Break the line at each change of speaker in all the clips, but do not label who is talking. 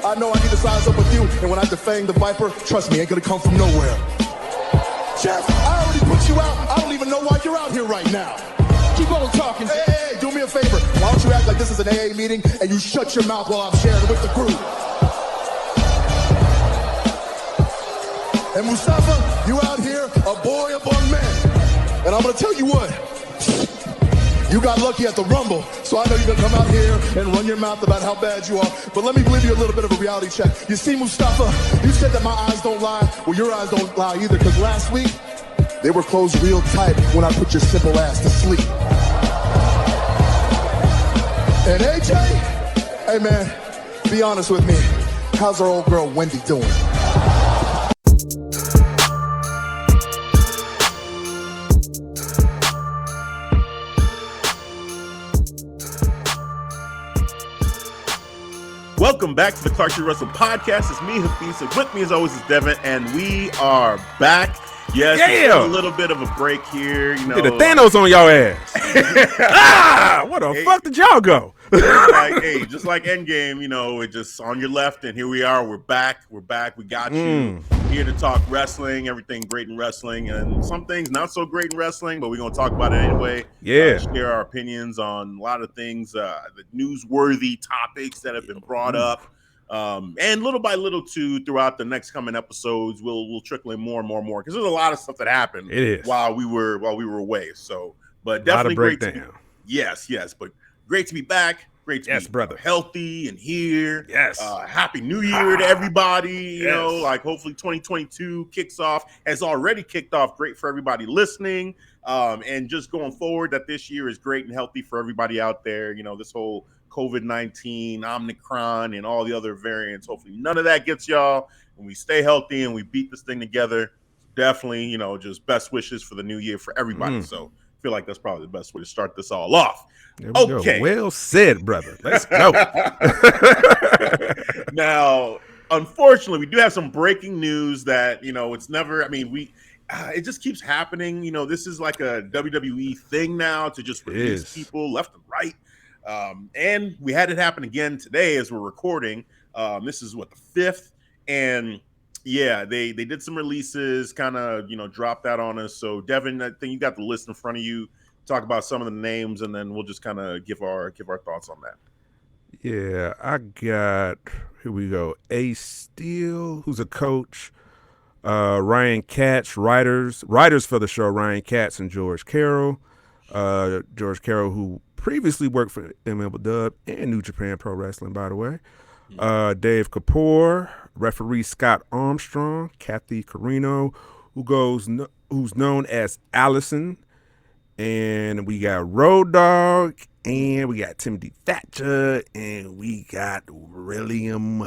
I know I need to size up with you, and when I defang the Viper, trust me, ain't gonna come from nowhere. Jeff, I already put you out. I don't even know why you're out here right now. Keep on talking. Hey, do me a favor. Why don't you act like this is an AA meeting and you shut your mouth while I'm sharing with the group? And Mustafa, you out here, a boy among men. And I'm gonna tell you what, you got lucky at the Rumble, so I know you're gonna come out here and run your mouth about how bad you are. But let me give you a little bit of a reality check. You see, Mustafa, you said that my eyes don't lie. Well, your eyes don't lie either, because last week, they were closed real tight when I put your simple ass to sleep. And AJ, hey man, be honest with me. How's our old girl Wendy doing?
Welcome back to the Clark Street Wrestling Podcast. It's me, Hafiz, and with me as always is Devin, and we are back. Yes,
yeah.
A little bit of a break here. You know,
did the Thanos on y'all ass. Where the fuck did y'all go?
Just like Endgame, you know, it just on your left, and here we are. We're back. We got you here to talk wrestling, everything great in wrestling, and some things not so great in wrestling, but we're going to talk about it anyway.
Yeah.
Share our opinions on a lot of things, the newsworthy topics that have been brought up. And little by little too, throughout the next coming episodes, we'll trickle in more and more because there's a lot of stuff that happened while we were away. So, but definitely great to yes, but great to be back. Great to be
brother.
Healthy and here.
Yes.
Happy New Year to everybody. You know, like hopefully 2022 kicks off, has already kicked off. Great for everybody listening. And just going forward, that this year is great and healthy for everybody out there. You know, this whole COVID-19, Omicron, and all the other variants. Hopefully none of that gets y'all. And we stay healthy and we beat this thing together. Definitely, you know, just best wishes for the new year for everybody. So I feel like that's probably the best way to start this all off. Okay.
Go. Well said, brother. Let's go.
Now, unfortunately, we do have some breaking news that, you know, it's never, I mean, it just keeps happening. You know, this is like a WWE thing now to just release people left and right. And we had it happen again today as we're recording. This is what, the 5th? And yeah, they did some releases, kind of, you know, dropped that on us. So Devin, I think you got the list in front of you. Talk about some of the names, and then we'll just kind of give our thoughts on that.
Yeah, I got, here we go, Ace Steele, who's a coach, Ryan Katz, writers for the show, Ryan Katz and George Carroll. George Carroll, who previously worked for MLW and New Japan Pro Wrestling, by the way. Dave Kapoor, referee Scott Armstrong, Kathy Carino, who's known as Allison. And we got Road Dogg, and we got Timothy Thatcher, and we got William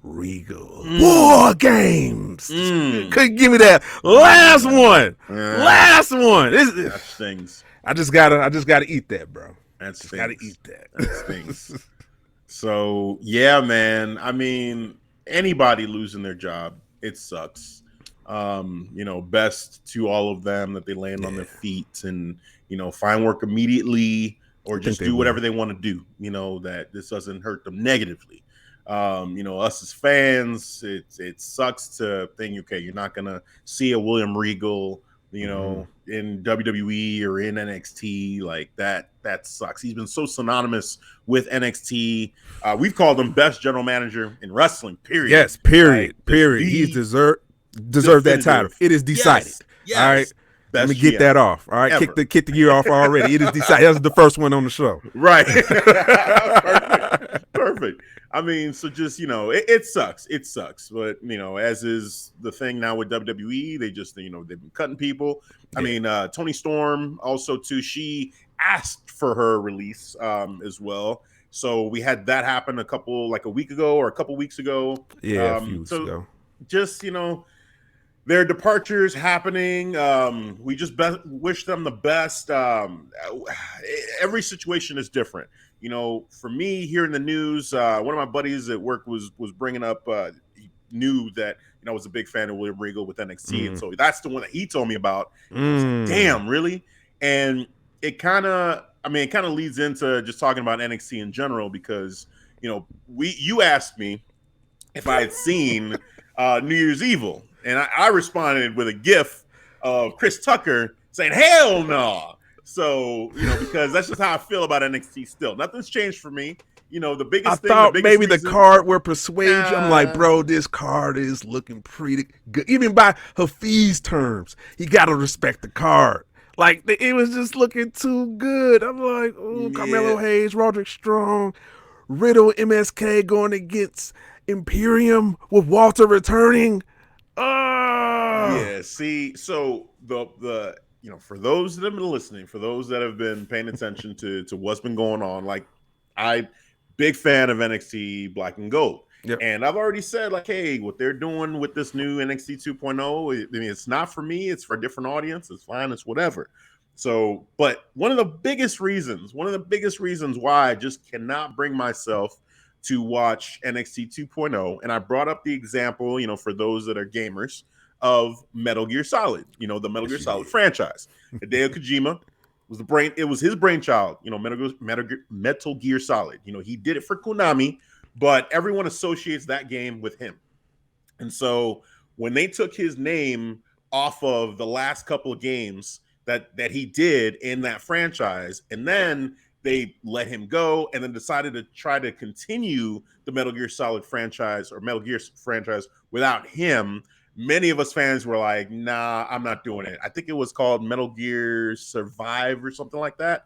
Regal. War Games. Couldn't give me that last one. Last one.
That stings.
I just gotta eat that, bro.
That stings.
Gotta eat that.
That stings. So yeah, man. I mean, anybody losing their job, it sucks. You know, best to all of them that they land on their feet and, you know, find work immediately or just do whatever they want to do, you know, that this doesn't hurt them negatively. You know, us as fans, it sucks to think, okay, you're not going to see a William Regal, you know, in WWE or in NXT, like that sucks. He's been so synonymous with NXT. We've called him best general manager in wrestling, period.
Yes, period. He's deserve that title. It is decided.
Yes.
All right. Let me get that off. All right. Kick the gear off already. It is decided. That's the first one on the show.
Right. Perfect. I mean, so just, you know, it sucks. It sucks. But, you know, as is the thing now with WWE, they just, you know, they've been cutting people. I mean, Toni Storm also too, she asked for her release as well. So we had that happen a week ago or a couple weeks ago.
Yeah, a few weeks ago.
Just, you know, their departures happening. We just wish them the best. Every situation is different. You know, for me here in the news, one of my buddies at work was bringing up, he knew that, you know, I was a big fan of William Regal with NXT. And so that's the one that he told me about. I was like, damn, really? And it kind of leads into just talking about NXT in general, because, you asked me if I had seen New Year's Evil, and I responded with a GIF of Chris Tucker saying, "Hell no!" So because that's just how I feel about NXT. Still, nothing's changed for me. The
I
biggest thing, the
thought
biggest
maybe the
reason.
card would persuade you. I'm like,
Nah,
bro, this card is looking pretty good. Even by Hafiz's terms, you got to respect the card. Like, it was just looking too good. I'm like, oh,
yeah,
Carmelo Hayes, Roderick Strong, Riddle, MSK going against Imperium with Walter returning. Oh,
yeah. See, so the for those that have been listening, for those that have been paying attention to what's been going on, like I big fan of NXT Black and Gold.
yep.
And I've already said, like, hey, what they're doing with this new NXT 2.0, I mean, it's not for me. It's for a different audience. It's fine. It's whatever. So, but one of the biggest reasons why I just cannot bring myself to watch NXT 2.0, and I brought up the example, for those that are gamers, of Metal Gear Solid, the Metal Gear Solid franchise. Hideo Kojima was the brain. It was his brainchild. Metal Gear Solid. He did it for Konami, but everyone associates that game with him. And so when they took his name off of the last couple of games that he did in that franchise, and then they let him go, and then decided to try to continue the Metal Gear Solid franchise or Metal Gear franchise without him, many of us fans were like, nah, I'm not doing it. I think it was called Metal Gear Survive or something like that.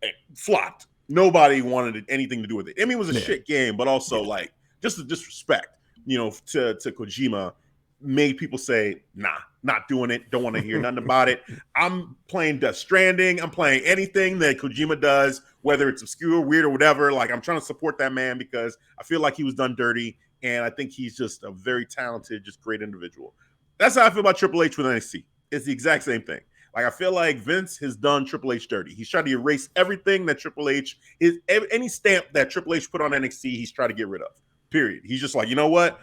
It flopped. Nobody wanted anything to do with it. I mean, it was a shit game, but also like just the disrespect, to Kojima made people say, nah, not doing it. Don't want to hear nothing about it. I'm playing Death Stranding. I'm playing anything that Kojima does, whether it's obscure, weird, or whatever. Like, I'm trying to support that man because I feel like he was done dirty. And I think he's just a very talented, just great individual. That's how I feel about Triple H with NXT. It's the exact same thing. Like, I feel like Vince has done Triple H dirty. He's tried to erase everything that Triple H is, any stamp that Triple H put on NXT, he's tried to get rid of. Period. He's just like, you know what?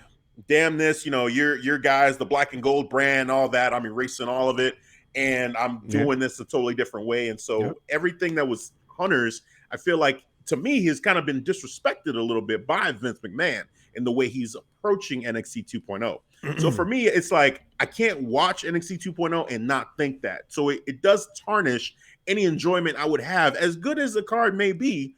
Damn this, your guys, the black and gold brand, all that. I'm erasing all of it, and I'm doing this a totally different way. And so everything that was Hunter's, I feel like, to me, has kind of been disrespected a little bit by Vince McMahon in the way he's approaching NXT 2.0. So for me, it's like I can't watch NXT 2.0 and not think that. So it does tarnish any enjoyment I would have. As good as the card may be,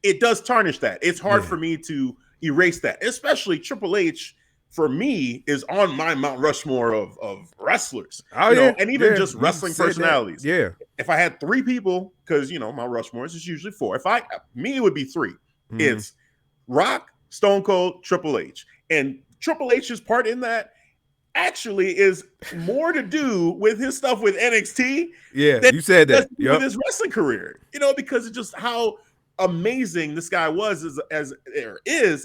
it does tarnish that. It's hard for me to erase that, especially Triple H. For me, is on my Mount Rushmore of wrestlers, and even just wrestling personalities.
Yeah.
If I had three people, because my Rushmore is usually four. It would be three. It's Rock, Stone Cold, Triple H, and Triple H's part in that actually is more to do with his stuff with NXT.
Yeah, you said that.
With his wrestling career, because it's just how amazing this guy was is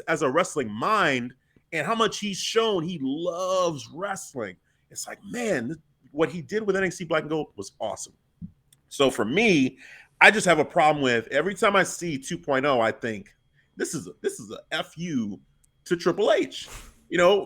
as a wrestling mind. And how much he's shown he loves wrestling. It's like, man, what he did with NXT Black and Gold was awesome. So for me, I just have a problem with every time I see 2.0, I think this is a FU to Triple H.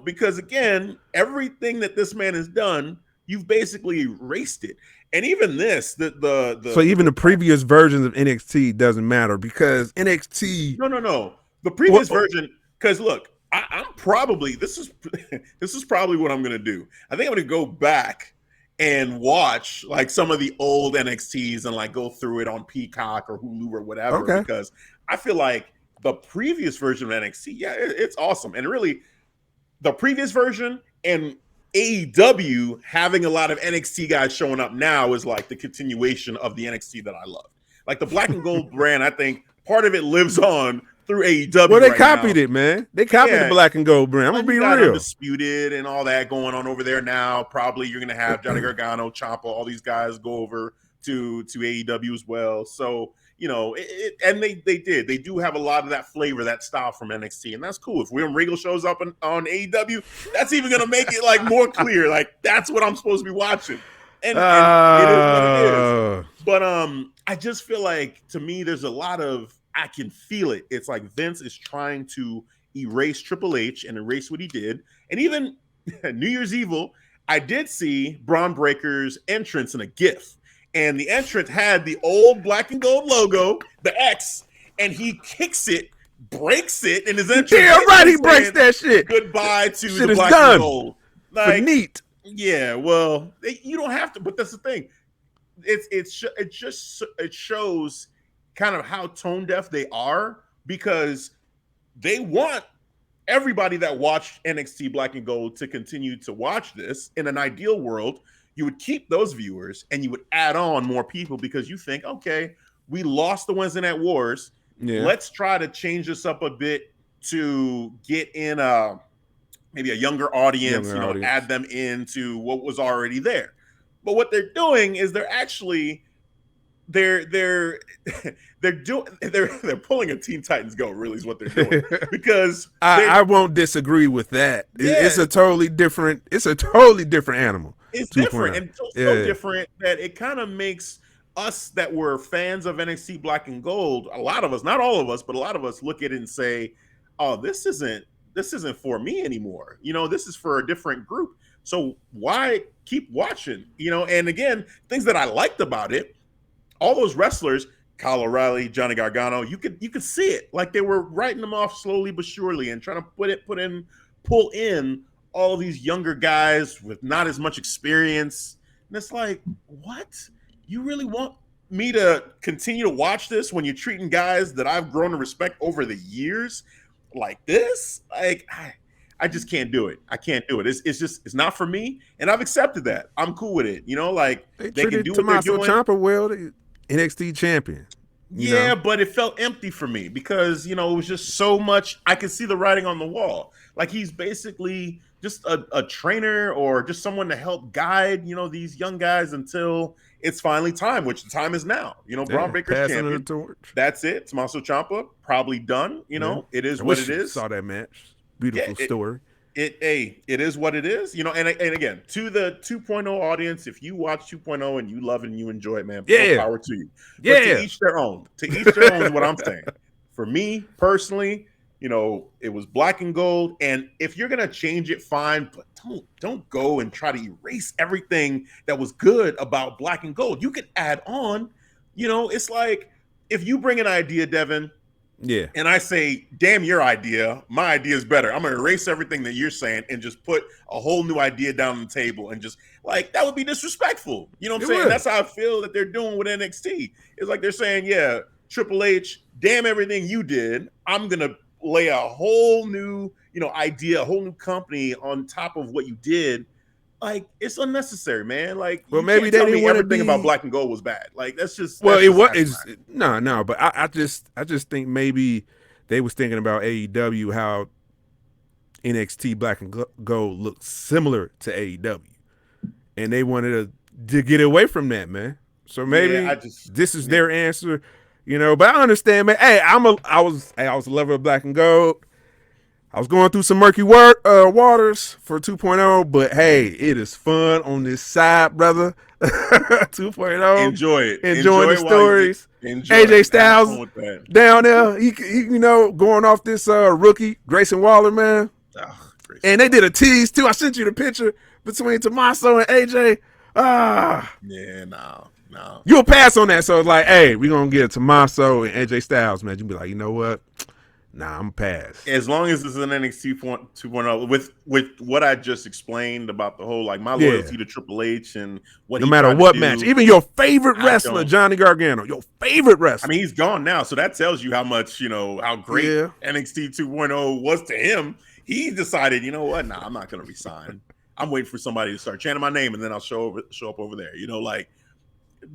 Because again, everything that this man has done, you've basically erased it. And even this, so
even the previous versions of NXT doesn't matter because NXT.
No. The previous version, because look, I'm probably this is probably what I'm gonna do. I think I'm gonna go back and watch like some of the old NXTs and like go through it on Peacock or Hulu or whatever, because I feel like the previous version of NXT, it's awesome. And really, the previous version and AEW having a lot of NXT guys showing up now is like the continuation of the NXT that I love. Like the Black and Gold brand, I think part of it lives on through AEW.
Well, they copied it, man. They copied the Black and Gold brand. I'm gonna be real.
Undisputed and all that going on over there now. Probably you're gonna have Johnny Gargano, Ciampa, all these guys go over to AEW as well. So and they do have a lot of that flavor, that style from NXT, and that's cool. If William Regal shows up on AEW, that's even gonna make it like more clear. Like that's what I'm supposed to be watching. And it is what it is. But I just feel like, to me, there's a lot of, I can feel it. It's like Vince is trying to erase Triple H and erase what he did. And even New Year's Evil, I did see Braun Breaker's entrance in a GIF. And the entrance had the old Black and Gold logo, the X, and he kicks it breaks it in his entrance.
Damn right, he breaks that shit.
Goodbye to
Shit
the
is
black
done.
and gold. Like,
neat.
Yeah, well, you don't have to, but that's the thing. It shows kind of how tone deaf they are, because they want everybody that watched NXT Black and Gold to continue to watch this. In an ideal world, you would keep those viewers and you would add on more people, because you think, okay, we lost the Wednesday Night Wars.
Yeah.
Let's try to change this up a bit to get in maybe a younger audience, add them into what was already there. But what they're doing is they're actually they're pulling a Teen Titans Go, really, is what they're doing. Because
I won't disagree with that.
Yeah.
It's a totally different animal.
It's different, and so different that it kind of makes us that were fans of NXT Black and Gold, a lot of us, not all of us, but a lot of us look at it and say, oh, this isn't for me anymore. This is for a different group. So why keep watching? And again, things that I liked about it, all those wrestlers, Kyle O'Reilly, Johnny Gargano, you could see it. Like they were writing them off slowly but surely and trying to pull in all of these younger guys with not as much experience. And it's like, what? You really want me to continue to watch this when you're treating guys that I've grown to respect over the years like this? Like, I just can't do it. I can't do it. It's not for me, and I've accepted that. I'm cool with it. Like they can do what they're doing.
Ciampa well, the NXT champion.
Yeah, but it felt empty for me because it was just so much. I could see the writing on the wall. Like he's basically just a trainer or just someone to help guide these young guys until it's finally time, which the time is now. Braun Breaker's champion. That's it. Tommaso Ciampa probably done. It is what it is.
Saw that match. Beautiful story.
It is what it is. And again, to the 2.0 audience, if you watch 2.0 and you love it and you enjoy it, man, more power to you. But to each their own. To each their own is what I'm saying. For me personally, it was Black and Gold, and if you're gonna change it, fine, but don't go and try to erase everything that was good about Black and Gold. You can add on. It's like if you bring an idea, Devin.
Yeah.
And I say, damn your idea. My idea is better. I'm going to erase everything that you're saying and just put a whole new idea down on the table and just like that would be disrespectful. You know what I'm saying? That's how I feel that they're doing with NXT. It's like they're saying, yeah, Triple H, damn everything you did. I'm going to lay a whole new, idea, a whole new company on top of what you did. Like it's unnecessary, man. Like,
well, maybe they didn't want
everything about Black and Gold was bad. Like that's just
well, it was no. But I just think maybe they was thinking about AEW, how NXT Black and Gold looked similar to AEW, and they wanted to get away from that, man. So maybe this is their answer, But I understand, man. Hey, I was a lover of Black and Gold. I was going through some murky waters for 2.0, but hey, it is fun on this side, brother. 2.0.
Enjoy it.
Enjoy the stories. AJ Styles down there, he going off this rookie, Grayson Waller, man.
Oh,
and they did a tease, too. I sent you the picture between Tommaso and AJ.
Yeah, no.
You'll pass on that. So it's like, hey, we're going to get Tommaso and AJ Styles, man. You'll be like, you know what? Nah, I'm pass.
As long as this is an NXT 2.0 with what I just explained about the whole like my loyalty to Triple H and what
no matter what match, even your favorite wrestler, Johnny Gargano, your favorite wrestler.
I mean, he's gone now, so that tells you how much how great NXT 2.0 was to him. He decided, you know what? Nah, I'm not gonna resign. I'm waiting for somebody to start chanting my name, and then I'll show up over there. Like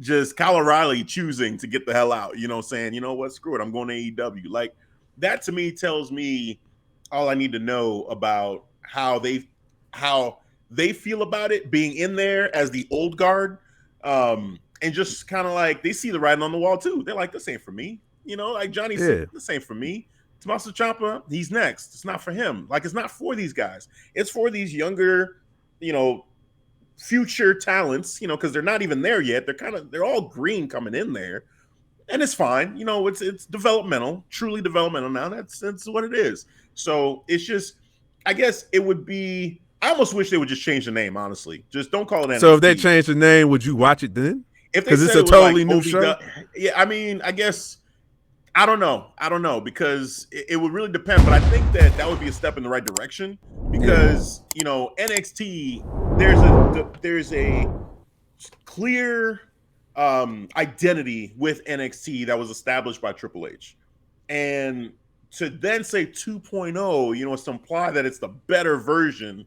just Kyle O'Reilly choosing to get the hell out. Saying, you know what? Screw it. I'm going to AEW. Like. That to me tells me all I need to know about how they feel about it being in there as the old guard, and just kind of like they see the writing on the wall too. They're like, this ain't for me, like Johnny said, this ain't for me. Tommaso Ciampa, he's next. It's not for him. Like it's not for these guys. It's for these younger, future talents. Because they're not even there yet. They're all green coming in there. And it's fine, it's developmental, truly developmental now. That's what it is. So it's just, I guess it would be. I almost wish they would just change the name. Honestly, just don't call it NXT.
So if they change the name, would you watch it then?
Because
it's a totally new show.
Yeah, I mean, I guess I don't know because it would really depend, but I think that would be a step in the right direction because NXT there's a clear identity with NXT that was established by Triple H, and to then say 2.0, it's to imply that it's the better version,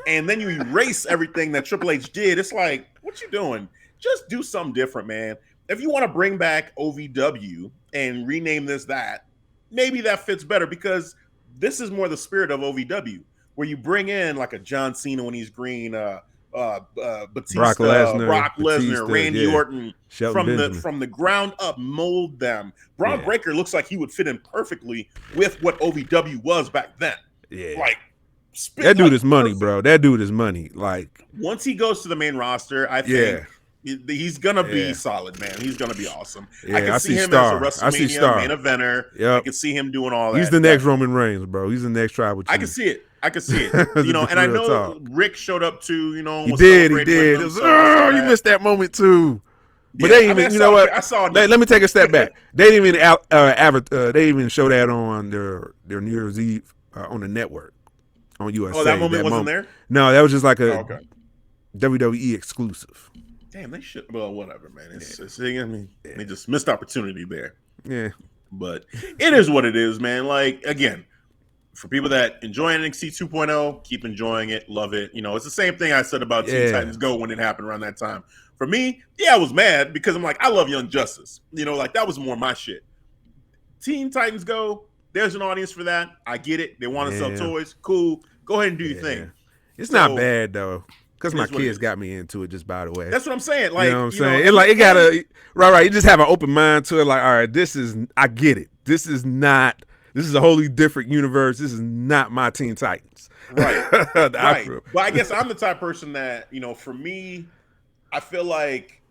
and then you erase everything that Triple H did. It's like, what you doing? Just do something different, man. If you want to bring back OVW and rename this that, maybe that fits better because this is more the spirit of OVW, where you bring in like a John Cena when he's green,
Brock
Batista,
Lesnar,
Brock Lesnar, Randy Orton,
Shelton Benjamin.
from the ground up, mold them. Braun Breaker looks like he would fit in perfectly with what OVW was back then.
Yeah,
like
that dude is money, bro. That dude is money. Like
once he goes to the main roster, I think he's gonna be solid, man. He's gonna be awesome.
Yeah,
I can see him
Star.
as a WrestleMania main eventer.
Yep.
I can see him doing all that.
He's the next Roman Reigns, bro. He's the next Tribal Chief.
I can see it. And I know Rick showed up too.
He did. It was, you missed that moment too. But they even, you know what?
I saw.
Let me take a step back. They didn't even they didn't even show that on their New Year's Eve on the network on USA.
Oh, that moment wasn't there.
No, that was just like a WWE exclusive.
Damn, they should. Well, whatever, man. They just missed opportunity there.
Yeah,
but it is what it is, man. Like again, for people that enjoy NXT 2.0, keep enjoying it, love it. It's the same thing I said about Teen Titans Go when it happened around that time. For me, I was mad because I'm like, I love Young Justice. Like that was more my shit. Teen Titans Go, there's an audience for that. I get it. They want to sell toys. Cool. Go ahead and do your thing.
It's not bad though. Because my kids got me into it, just by the way.
That's what I'm saying. Like,
you know what I'm saying? It gotta right. You just have an open mind to it. Like, all right, I get it. This is a wholly different universe. This is not my Teen Titans.
Right. Right. But I guess I'm the type of person that, for me, I feel like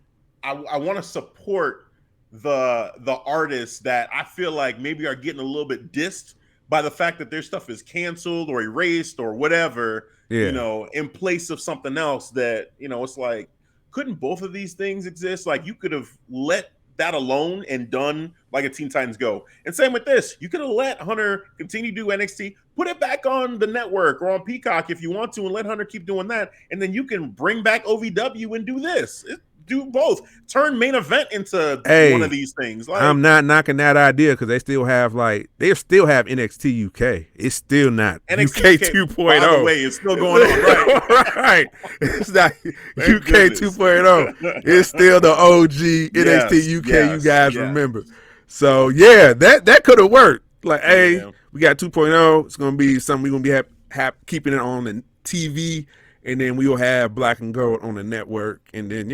I want to support the artists that I feel like maybe are getting a little bit dissed by the fact that their stuff is canceled or erased or whatever. In place of something else that, it's like, couldn't both of these things exist? Like you could have let that alone and done like a Teen Titans Go. And same with this. You could have let Hunter continue to do NXT, put it back on the network or on Peacock if you want to, and let Hunter keep doing that. And then you can bring back OVW and do this. Do both. Turn main event into one of these things. Like,
I'm not knocking that idea because they still have NXT UK. It's still not NXT UK 2.0.
By the way, it's still going on, right?
Right. It's not UK 2.0. It's still the OG NXT UK. You guys remember? So that could have worked. Like, we got 2.0. It's gonna be something we're gonna be keeping it on the TV, and then we will have Black and Gold on the network, and then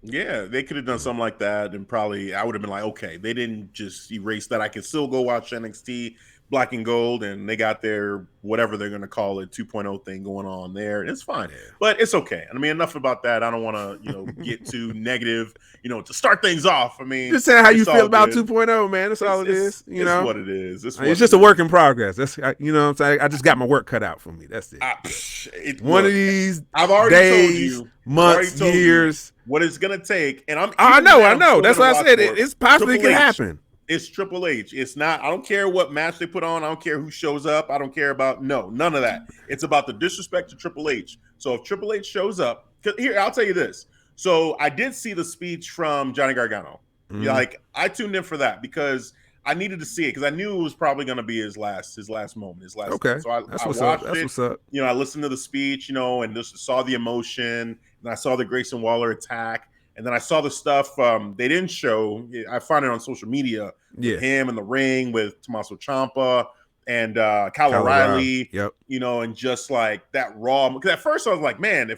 Yeah, they could have done something like that, and probably I would have been like, okay, they didn't just erase that. I can still go watch NXT Black and Gold, and they got their whatever they're going to call it 2.0 thing going on there. It's fine, but it's okay. I mean, enough about that. I don't want to, get too negative. To start things off. I mean,
just saying how you feel about 2.0, man. That's all it is.
It's what it is. It's
just a work in progress. That's what I'm saying. I just got my work cut out for me. That's it. One of these
I've already
days,
told you,
months, years.
What it's gonna take, and
I know. That's why I said it's possibly can happen.
It's Triple H. It's not. I don't care what match they put on. I don't care who shows up. I don't care about none of that. It's about the disrespect to Triple H. So if Triple H shows up, here I'll tell you this. So I did see the speech from Johnny Gargano. Like I tuned in for that because I needed to see it because I knew it was probably going to be his last moment, his last.
Okay,
so I watched it. What's up. I listened to the speech, and just saw the emotion, and I saw the Grayson Waller attack, and then I saw the stuff they didn't show. I found it on social media. With him in the ring with Tommaso Ciampa and Kyle O'Reilly.
Yep.
And just like that raw. Because at first I was like, man,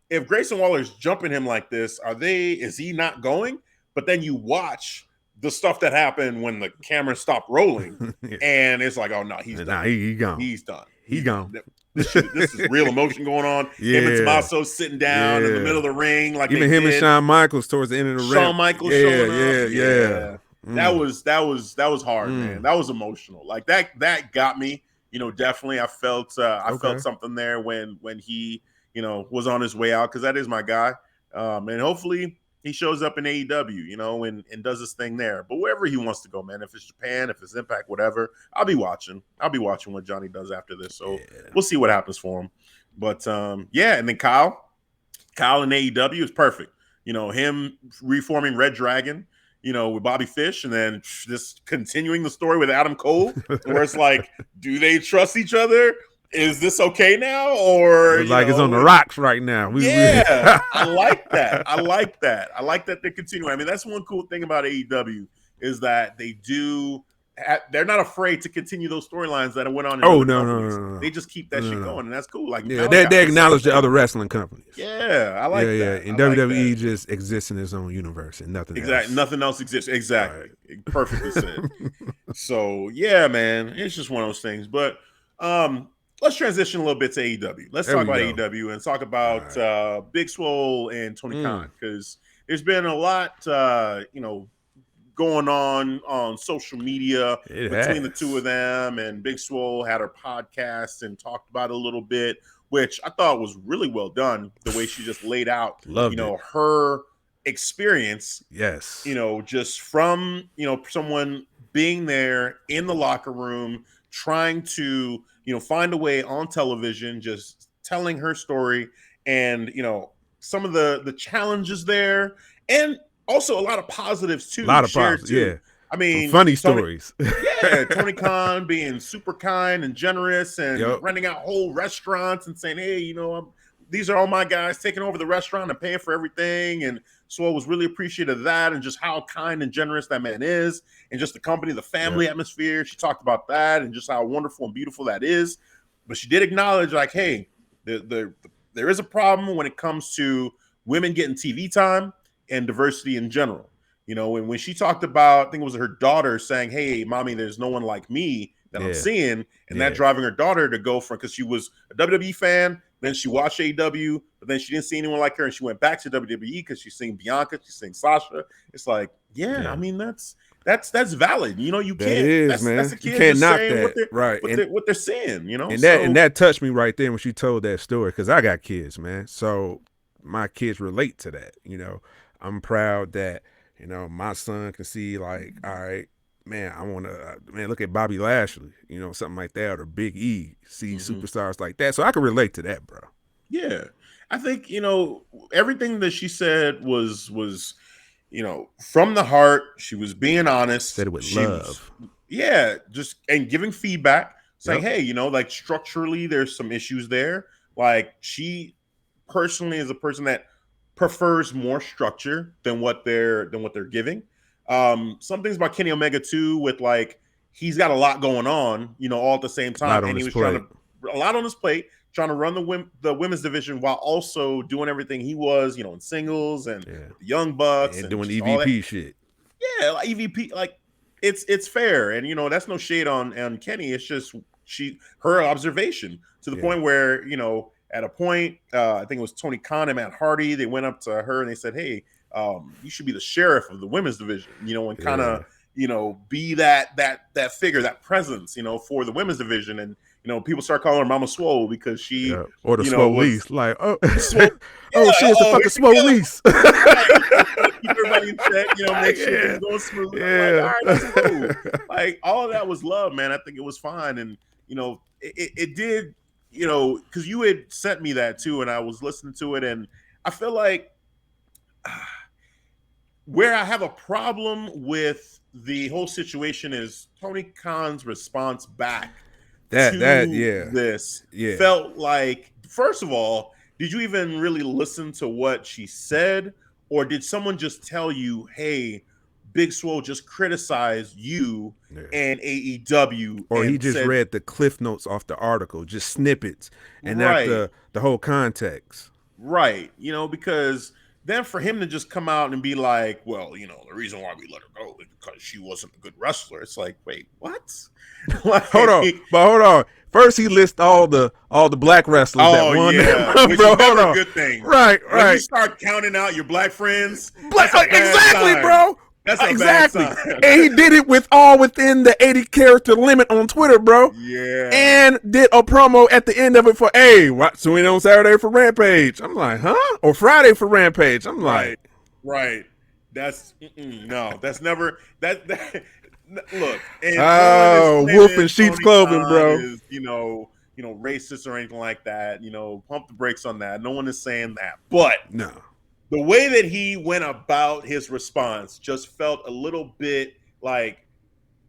if Grayson Waller's jumping him like this, is he not going? But then you watch the stuff that happened when the camera stopped rolling, and it's like, oh no, he's done.
He gone.
He's done.
He gone.
This is real emotion going on. Him and Tommaso sitting down in the middle of the ring, like
even him and Shawn Michaels towards the end of the ring.
Shawn Michaels showing up.
Yeah.
That was hard, man. That was emotional. Like that got me. Definitely. I felt felt something there when he was on his way out because that is my guy. And hopefully he shows up in AEW, and does his thing there. But wherever he wants to go, man, if it's Japan, if it's Impact, whatever, I'll be watching what Johnny does after this. So we'll see what happens for him. But and then Kyle in AEW is perfect. Him reforming Red Dragon, with Bobby Fish, and then just continuing the story with Adam Cole, where it's like, do they trust each other? Is this okay now? Or
it's it's on the rocks right now.
I like that. I like that they're continuing. I mean, that's one cool thing about AEW is that they're not afraid to continue those storylines that went on.
No.
They just keep that shit going, and that's cool. Like,
they acknowledge the other wrestling companies.
Yeah, I like that.
Yeah. And WWE just exists in its own universe and nothing else.
Nothing else exists. Exactly. Right. Perfectly said. So yeah, man, it's just one of those things. But let's transition a little bit to AEW. Let's talk about AEW and talk about Big Swole and Tony Khan, because there's been a lot, going on social media between the two of them. And Big Swole had her podcast and talked about it a little bit, which I thought was really well done. The way she just laid out, her experience.
Yes.
Just from, someone being there in the locker room, trying to, find a way on television, just telling her story, and some of the challenges there, and also a lot of positives too.
Yeah.
I mean,
some funny stories.
Tony Khan being super kind and generous, and renting out whole restaurants and saying, hey, these are all my guys taking over the restaurant and paying for everything. And Swole was really appreciative of that, and just how kind and generous that man is, and just the company, the family atmosphere. She talked about that and just how wonderful and beautiful that is. But she did acknowledge, like, hey, there is a problem when it comes to women getting TV time and diversity in general. When she talked about, I think it was her daughter saying, hey, mommy, there's no one like me that I'm seeing, and that driving her daughter to go from, because she was a WWE fan, then she watched AEW, but then she didn't see anyone like her, and she went back to WWE because she's seeing Bianca, she's seeing Sasha. It's like, I mean, that's valid. You can't. That's the kid,
you can't knock
that. What they're saying.
And that touched me right there when she told that story, because I got kids, man. So my kids relate to that. I'm proud that my son can see, like, all right, man, I want to, look at Bobby Lashley, something like that, or Big E, see superstars like that. So I can relate to that, bro.
Yeah. I think, everything that she said was, from the heart. She was being honest.
Said it with love.
And giving feedback, saying, hey, like, structurally, there's some issues there. Like, she personally is a person that prefers more structure than what they're giving. Some things about Kenny Omega too, with, like, he's got a lot going on, all at the same time, and he was trying to a lot on his plate, trying to run the women's division while also doing everything he was, in singles and the Young Bucks
and doing EVP shit.
Yeah, like EVP, like, it's fair, and that's no shade on Kenny. It's just her observation to the point where at a point, I think it was Tony Khan and Matt Hardy. They went up to her and they said, hey, you should be the sheriff of the women's division, and kind of, be that figure, that presence, for the women's division. And, people start calling her Mama Swole because she,
or the Swoleese, like, she's the fucking Swoleese.
Keep everybody in check, make sure things going smooth. Like, all right, that's cool. Like, all of that was love, man. I think it was fine. And, it did, because you had sent me that too, and I was listening to it, and I feel like where I have a problem with the whole situation is Tony Khan's response back this felt like, first of all, did you even really listen to what she said, or did someone just tell you, hey, Big Swole just criticized you and AEW,
or he just read the cliff notes off the article, just snippets, and not the whole context,
right? Because then for him to just come out and be like, well, the reason why we let her go is because she wasn't a good wrestler. It's like, wait, what?
Like, hold on. First, he lists all the black wrestlers that won.
Which is never a good thing,
right?
When you start counting out your black friends,
exactly, bro.
That's exactly.
And he did it within the 80 character limit on Twitter, bro.
Yeah.
And did a promo at the end of it for, hey, tune in on Saturday for Rampage. I'm like, huh? Or Friday for Rampage. I'm like,
Right. That's no. That's never that. Look, and no one is
Oh, wolf in
claiming
sheep's
Tony
clothing,
Khan
bro.
is racist or anything like that. Pump the brakes on that. No one is saying that. But
No.
the way that he went about his response just felt a little bit like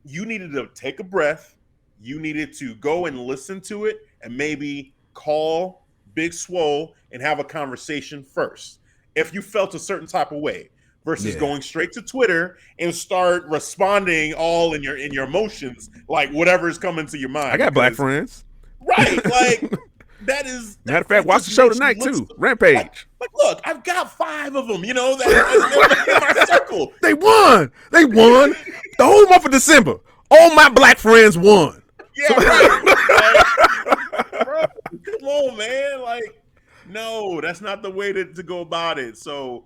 you needed to take a breath. You needed to go and listen to it and maybe call Big Swole and have a conversation first. If you felt a certain type of way versus
Yeah.
going straight to Twitter and start responding all in your emotions, like whatever is coming to your
I
mind.
got black
Because
friends.
right, like that is
Matter of fact,
that
watch the
just
show
makes you
tonight
look
too.
like
Rampage.
look, I've got 5 of them, that in my circle.
They won. They won. The whole month of December. All my black friends won.
Yeah, right. Like, bro, come on, man. Like, no, that's not the way to go about it. So,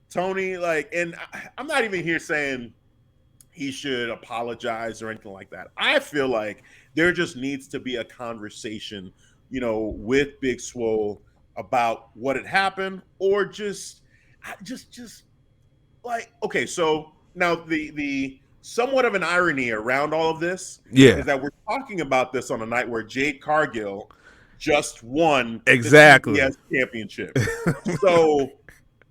Tony, and I'm not even here saying he should apologize or anything like that. I feel like there just needs to be a conversation, with Big Swole about what had happened, or just like, okay, so now the somewhat of an irony around all of this
Yeah.
is that we're talking about this on a night where Jade Cargill just won
Exactly.
the TBS championship. So,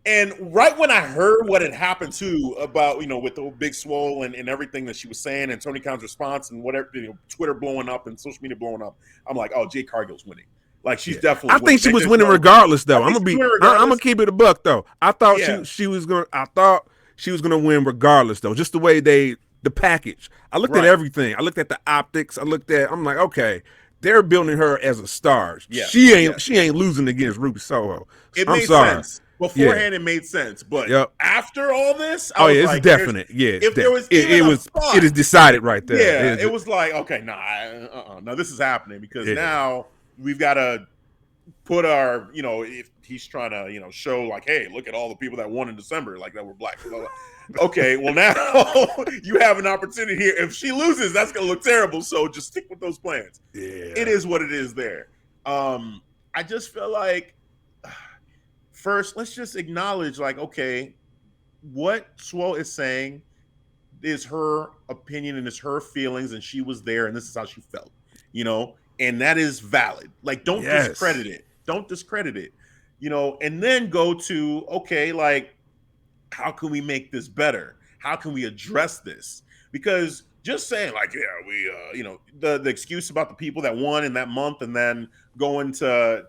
and right when I heard what had happened too about, with the Big Swole and everything that she was saying and Tony Khan's response and whatever, Twitter blowing up and social media blowing up, I'm like, oh, Jade Cargill's winning. Like, she's definitely
I think
winning.
she was winning regardless, though. I'm gonna
regardless.
keep it a buck, though. I thought
Yeah.
she was gonna. I thought she was gonna win regardless, though. Just the way the package. I looked at
Right.
everything. I looked at the optics. I'm like, okay, they're building her as a star.
Yeah.
She ain't losing against Ruby Soho.
It
I'm
made
sorry.
sense. Beforehand, it made sense. But after all this, I was
it's
like,
definite. Yeah,
if there was
it
even a
was
spot,
it is decided right there.
yeah, it was like, okay, no, this is happening because now we've got to put our, if he's trying to, show like, hey, look at all the people that won in December, like that were black. Okay, well now you have an opportunity here. If she loses, that's gonna look terrible. So just stick with those plans.
Yeah,
it is what it is there. I just feel like first, let's just acknowledge, like, okay, what Swole is saying is her opinion and it's her feelings, and she was there, and this is how she felt, and that is valid. Like, don't discredit it. Don't discredit it, and then go to, okay, like, how can we make this better? How can we address this? Because just saying, like, yeah, we, the excuse about the people that won in that month and then going to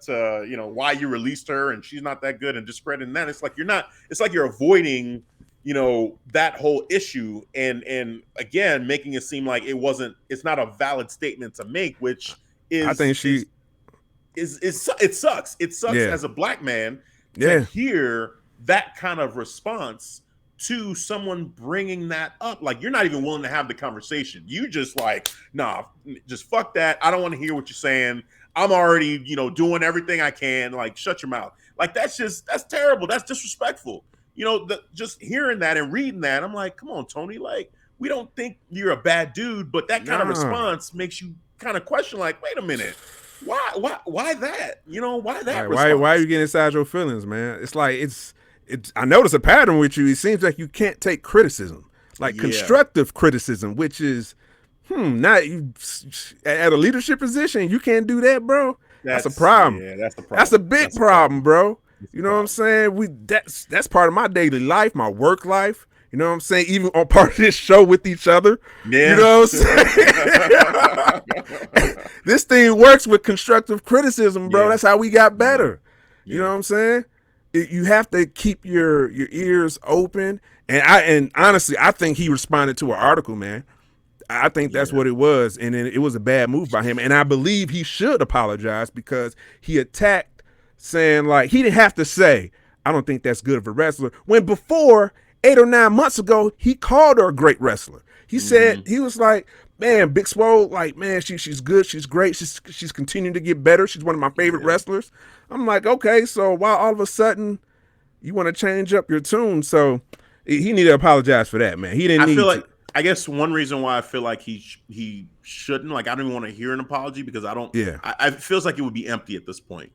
why you released her and she's not that good and discrediting that, it's like you're avoiding, that whole issue and again, making it seem like it's not a valid statement to make, which is, I think it sucks. It sucks as a black man to hear that kind of response to someone bringing that up. Like, you're not even willing to have the conversation. You just like, nah, just fuck that. I don't want to hear what you're saying. I'm already, doing everything I can. Like, shut your mouth. Like, that's terrible. That's disrespectful. Just hearing that and reading that, I'm like, come on, Tony. Like, we don't think you're a bad dude, but that kind of response makes you kind of question, like, wait a minute. Why that? Why that?
Why are you getting inside your feelings, man? It's like, I notice a pattern with you. It seems like you can't take criticism, like constructive criticism, which is, not you at a leadership position. You can't do that, bro. That's a problem.
Yeah, that's the problem.
That's a big problem, bro. You know what I'm saying? That's part of my daily life, my work life. You know what I'm saying? Even on part of this show with each other. Yeah. You know what I'm saying? This thing works with constructive criticism, bro. That's how we got better. You know what I'm saying? You have to keep your ears open. And honestly, I think he responded to an article, man. I think that's what it was. And it was a bad move by him. And I believe he should apologize because he attacked, saying, like, he didn't have to say, I don't think that's good of a wrestler. When before, 8 or 9 months ago, he called her a great wrestler. He said, he was like, man, Big Swole, like, man, she's good. She's great. She's continuing to get better. She's one of my favorite wrestlers. I'm like, okay, so why all of a sudden you want to change up your tune? So he needed to apologize for that, man. He didn't need to.
I guess one reason why I feel like he shouldn't, like, I don't even want to hear an apology because I don't. Yeah. I it feels like it would be empty at this point.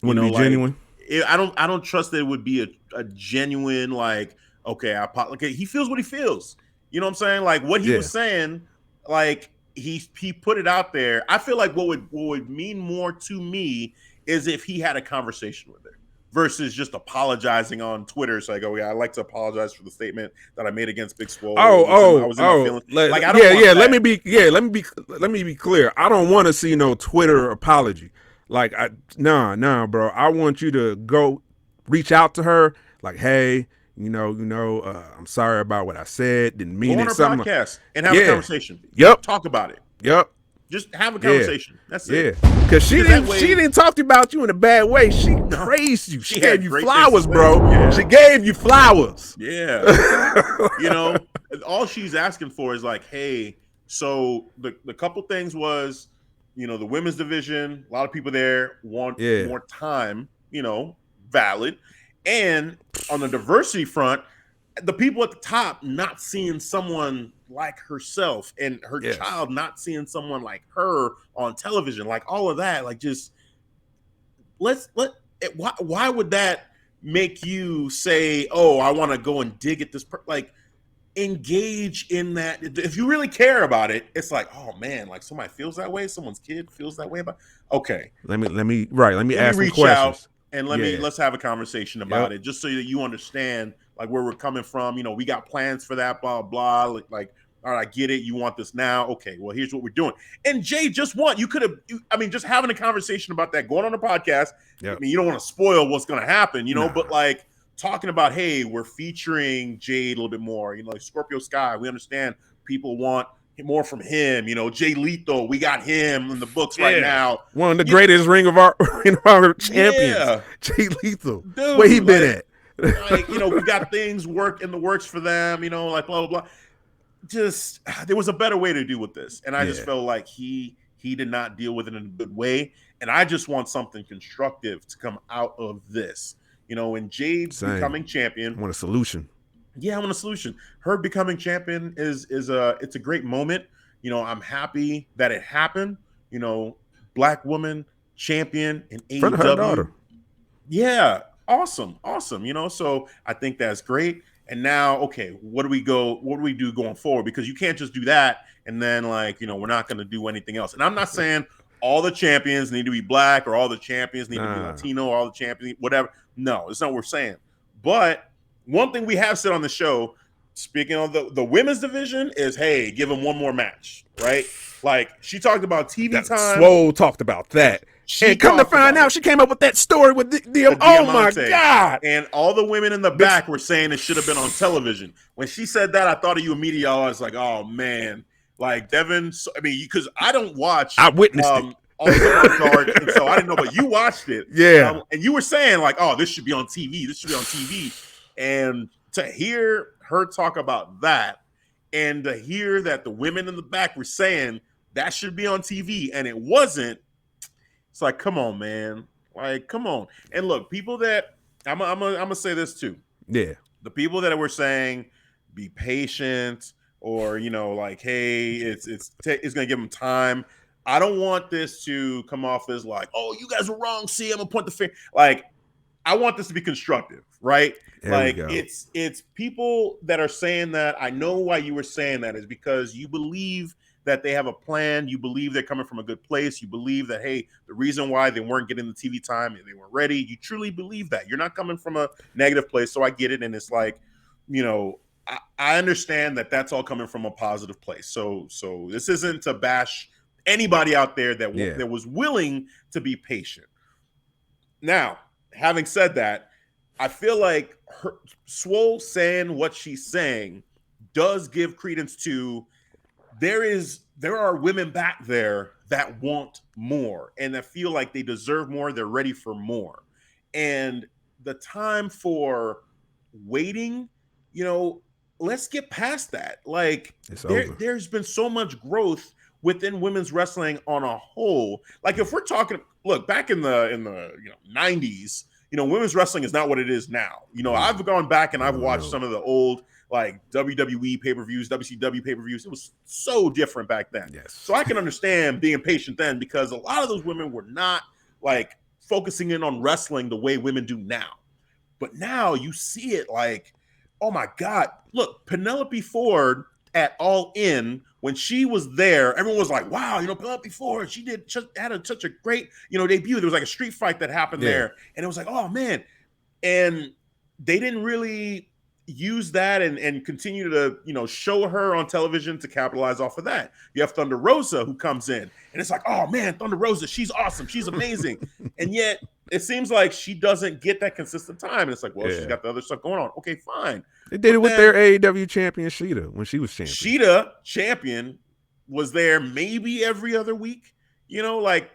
Wouldn't be genuine.
I don't trust that it would be a genuine like, okay, okay, he feels what he feels. You know what I'm saying? Like what he was saying, like he put it out there. I feel like what would mean more to me is if he had a conversation with her versus just apologizing on Twitter. It's like, oh yeah, I'd like to apologize for the statement that I made against Big Swole. I was in my feelings. Like I don't want that.
Let me be clear. I don't want to see no Twitter apology. Like, nah, bro. I want you to go reach out to her. Like, hey, I'm sorry about what I said. Didn't mean
it.
Go
on her podcast and have a conversation.
Yep.
Talk about it.
Yep.
Just have a conversation. That's it.
Because she didn't talk about you in a bad way. She praised you. She gave you flowers, bro. Yeah. She gave you flowers.
Yeah. All she's asking for is like, hey, so the couple things was, the women's division, a lot of people there want more time, valid. And on the diversity front, the people at the top not seeing someone like herself and her child not seeing someone like her on television, like all of that, like just why would that make you say, oh, I want to go and dig at this like engage in that. If you really care about it, it's like, oh man, like somebody feels that way, someone's kid feels that way about. Okay,
let me ask some
reach
questions
out and let's have a conversation about it, just so that you understand like where we're coming from. We got plans for that, blah blah. Like, all right, I get it. You want this now? Okay, well here's what we're doing. And Jay just won. You could have. Just having a conversation about that, going on the podcast.
Yep.
I mean, you don't want to spoil what's going to happen, but like. Talking about, hey, we're featuring Jade a little bit more, like Scorpio Sky. We understand people want more from him. Jay Lethal, we got him in the books right now.
One of the greatest Ring of Honor champions, Jay Lethal.
Dude,
where he been at?
We got things in the works for them. Like blah blah blah. Just there was a better way to deal with this, and I just felt like he did not deal with it in a good way. And I just want something constructive to come out of this. And Jade becoming champion.
I want a solution.
Yeah, I want a solution. Her becoming champion it's a great moment. I'm happy that it happened. Black woman champion in AEW.
In front of her daughter.
Yeah, awesome. So I think that's great. And now, okay, what do we do going forward? Because you can't just do that and then we're not going to do anything else. And I'm not saying all the champions need to be black or all the champions need to be Latino or all the champions, whatever. No, that's not what we're saying. But one thing we have said on the show, speaking of the women's division, is, hey, give them one more match, right? Like, she talked about TV time.
Swole talked about that. And come to find out, she came up with that story with the oh, my God.
And all the women in the back were saying it should have been on television. When she said that, I thought of you immediately. I was like, oh, man. Like, Devin, because I don't watch.
I witnessed it.
And so I didn't know, but you watched it.
Yeah.
And you were saying like, oh, this should be on TV. This should be on TV. And to hear her talk about that and to hear that the women in the back were saying that should be on TV and it wasn't, it's like, come on, man. Like, come on. And look, people that I'm gonna say this too.
Yeah.
The people that were saying be patient or, like, hey, it's gonna give them time. I don't want this to come off as like, oh, you guys were wrong. See, I'm gonna point the finger. Like, I want this to be constructive, right? Like, it's people that are saying that. I know why you were saying that is because you believe that they have a plan. You believe they're coming from a good place. You believe that, hey, the reason why they weren't getting the TV time, they weren't ready. You truly believe that. You're not coming from a negative place. So I get it. And it's like, I understand that that's all coming from a positive place. So this isn't to bash anybody out there that was willing to be patient. Now, having said that, I feel like Swole saying what she's saying does give credence to there are women back there that want more and that feel like they deserve more. They're ready for more. And the time for waiting, let's get past that. Like, there's been so much growth within women's wrestling on a whole. Like, if we're talking, look, back in the 90s, women's wrestling is not what it is now. I've gone back and I've watched some of the old like WWE pay-per-views, WCW pay-per-views. It was so different back then.
Yes.
So I can understand being patient then because a lot of those women were not like focusing in on wrestling the way women do now. But now you see it like, oh my God, look, Penelope Ford at All In, when she was there, everyone was like, wow, Penelope Ford, she had such a great, debut. There was like a street fight that happened there. And it was like, oh man. And they didn't really use that and continue to, show her on television to capitalize off of that. You have Thunder Rosa who comes in and it's like, oh man, Thunder Rosa, she's awesome. She's amazing. And yet it seems like she doesn't get that consistent time. And it's like, well, she's got the other stuff going on. Okay, fine.
They did it with their AEW champion, Sheeta, when she was champion.
Sheeta, champion, was there maybe every other week,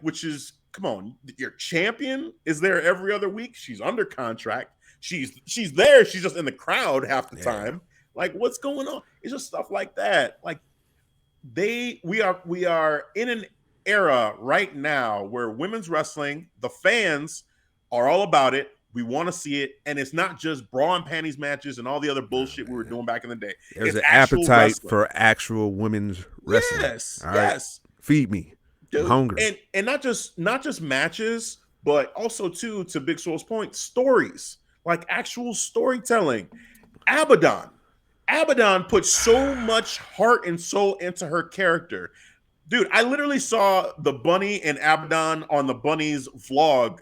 which is, come on, your champion is there every other week. She's under contract. She's there. She's just in the crowd half the time. Like, what's going on? It's just stuff like that. Like, we are in an era right now where women's wrestling, the fans are all about it. We want to see it, and it's not just bra and panties matches and all the other bullshit we were doing back in the day.
There's an appetite for actual women's wrestling.
Yes,
all right?
yes.
Feed me.
Dude,
I'm hungry.
And not just matches, but also to Big Swole's point, stories, like actual storytelling. Abaddon put so much heart and soul into her character. Dude, I literally saw the Bunny and Abaddon on the Bunny's vlog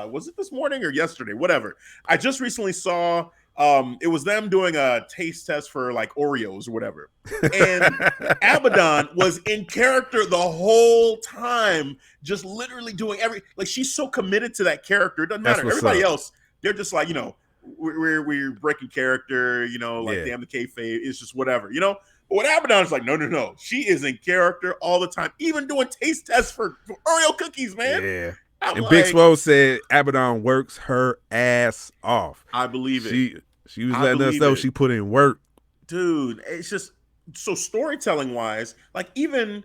was it this morning or yesterday? Whatever. I just recently saw it was them doing a taste test for like Oreos or whatever. And Abaddon was in character the whole time, just literally doing like she's so committed to that character. It doesn't matter. Everybody else, they're just like, we're breaking character, damn the kayfabe, it's just whatever, But with Abaddon, it's like, no. She is in character all the time, even doing taste tests for Oreo cookies, man.
Yeah. And Big Swole said Abaddon works her ass off.
I believe it.
She was letting us know she put in work.
Dude, it's just so storytelling wise, like even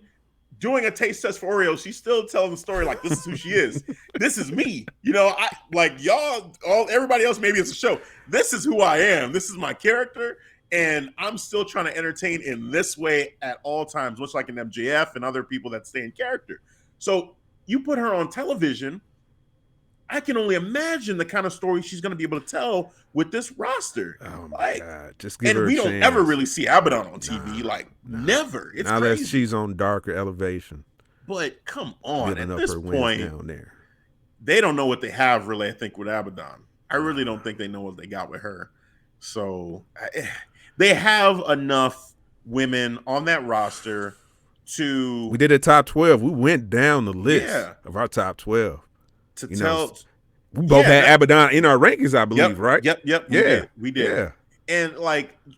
doing a taste test for Oreo, she's still telling the story like, this is who she is. This is me. I like everybody else, maybe it's a show. This is who I am. This is my character. And I'm still trying to entertain in this way at all times, much like an MJF and other people that stay in character. So you put her on television, I can only imagine the kind of story she's going to be able to tell with this roster.
Oh my God. Just give
and
her a
we
chance.
Don't ever really see Abaddon on TV. Never. It's
unless
crazy.
She's on darker elevation.
But come on,
at
this point,
down there.
They don't know what they have really, I think, with Abaddon. I really don't think they know what they got with her. So they have enough women on that roster to...
We did a top 12. We went down the list of our top 12. We both had Abaddon in our rankings, I believe, right?
Yep. We did. Yeah. And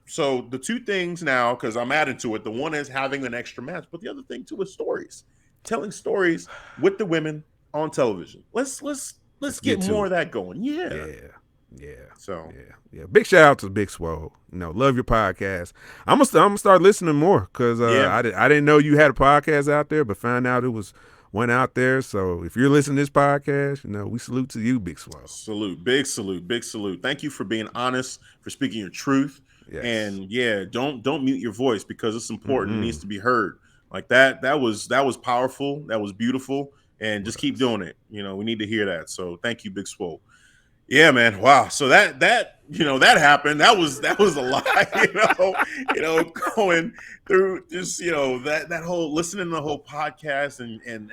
so the two things now, because I'm adding to it, the one is having an extra match, but the other thing too is stories. Telling stories with the women on television. Let's get more of that going. Yeah. So
big shout out to Big Swole. Love your podcast. I'm gonna start listening more because I didn't know you had a podcast out there, but found out it was one out there. So if you're listening to this podcast, we salute to you, Big Swole.
Big salute. Thank you for being honest, for speaking your truth. Yes. And don't mute your voice because it's important. It needs to be heard. Like that was powerful. That was beautiful. And just keep doing it. We need to hear that. So thank you, Big Swole. Yeah, man. Wow. So that happened. That was a lot, going through just, that whole listening to the whole podcast and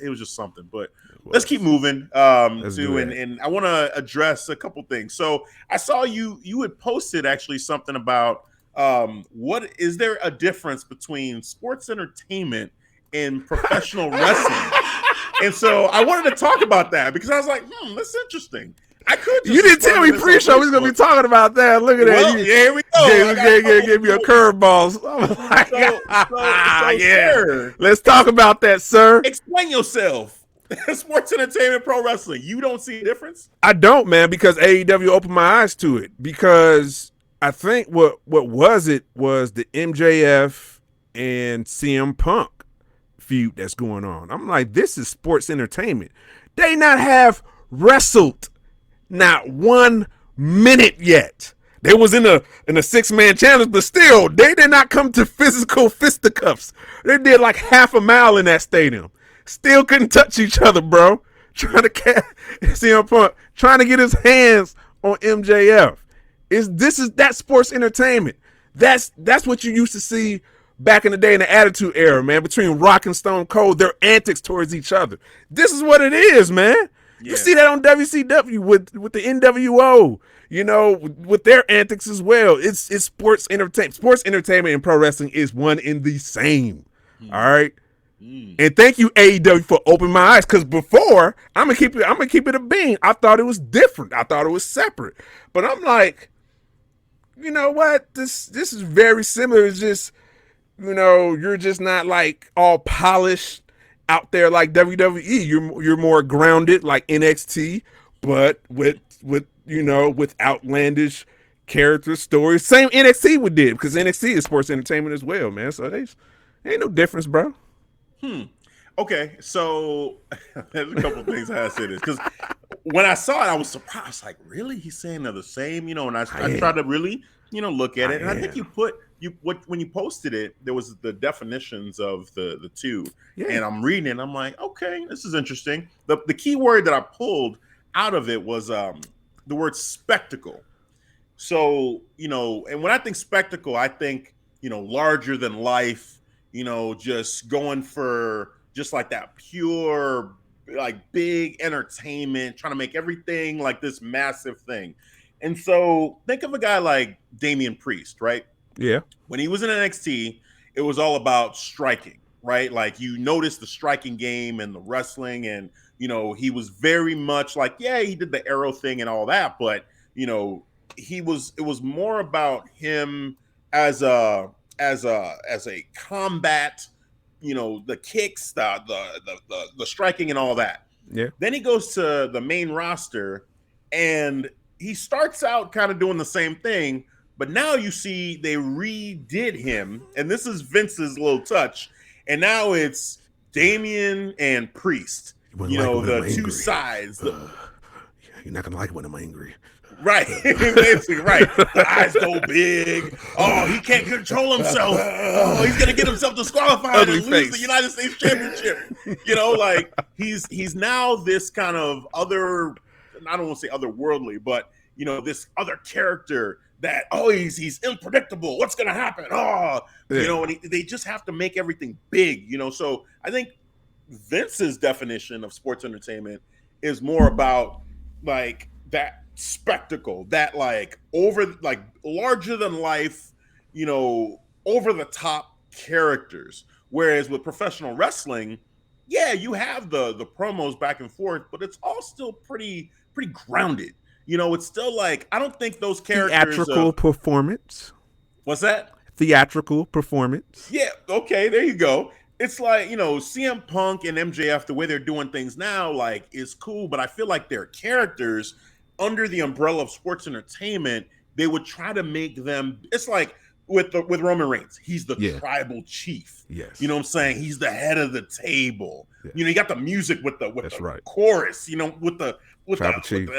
it was just something, but let's keep moving. And I want to address a couple things. So I saw you had posted actually something about, what is there a difference between sports entertainment and professional wrestling? And so I wanted to talk about that because I was like, that's interesting.
You didn't tell me pre-show we was gonna be talking about that. Look at that.
Here we go.
Give me a curveball.
Sir,
let's talk about that, sir.
Explain yourself. Sports entertainment, pro wrestling. You don't see a difference?
I don't, man, because AEW opened my eyes to it. Because I think what was the MJF and CM Punk feud that's going on. I'm like, this is sports entertainment. They not have wrestled not 1 minute yet. They was in a 6-man challenge, but still, they did not come to physical fisticuffs. They did like half a mile in that stadium. Still couldn't touch each other, bro. trying to CM Punk trying to get his hands on MJF. This is that sports entertainment. That's what you used to see back in the day in the Attitude Era, man. Between Rock and Stone Cold, their antics towards each other. This is what it is, man. Yeah. You see that on WCW with the NWO, with their antics as well. It's sports entertainment. Sports entertainment and pro wrestling is one and the same. All right. And thank you, AEW, for opening my eyes. Because before, I'm gonna keep it a bean. I thought it was different. I thought it was separate. But I'm like, you know what? This is very similar. It's just, you're just not like all polished out there like WWE. You're more grounded like NXT, but with outlandish character stories. Same NXT would did, because NXT is sports entertainment as well, man. So ain't no difference, bro.
Okay, so there's a couple things I had to say this, because when I saw it, I was surprised. Like, really? He's saying they're the same, and I tried to really, look at it. And I think when you posted it, there was the definitions of the two. Yeah. And I'm reading it, and I'm like, okay, this is interesting. The key word that I pulled out of it was the word spectacle. So, and when I think spectacle, I think, larger than life, just going for just like that pure, like big entertainment, trying to make everything like this massive thing. And so think of a guy like Damian Priest, right?
Yeah.
When he was in NXT, it was all about striking, right? Like, you notice the striking game and the wrestling, and, he was very much like, yeah, he did the arrow thing and all that, but, it was more about him as a combat, the kicks, the striking and all that.
Yeah.
Then he goes to the main roster, and he starts out kind of doing the same thing, but now you see they redid him, and this is Vince's little touch, and now it's Damian and Priest. The two sides.
You're not gonna like it when I'm angry.
Right, basically, right. The eyes go big. Oh, he can't control himself. Oh, he's gonna get himself disqualified and lose the United States Championship. Like he's now this kind of other. I don't want to say otherworldly, but this other character that he's unpredictable. What's gonna happen? And they just have to make everything big. So I think Vince's definition of sports entertainment is more about like that spectacle, that like larger than life, over the top characters. Whereas with professional wrestling, yeah, you have the promos back and forth, but it's all still pretty grounded. It's still like, I don't think those characters
theatrical performance.
What's that?
Theatrical performance.
Yeah, okay, there you go. It's like, CM Punk and MJF, the way they're doing things now, like, is cool, but I feel like their characters under the umbrella of sports entertainment, they would try to make them. It's like with Roman Reigns, he's the tribal chief.
Yes,
you know what I'm saying. He's the head of the table. Yeah. You got the music with the
right.
chorus. With the
chief.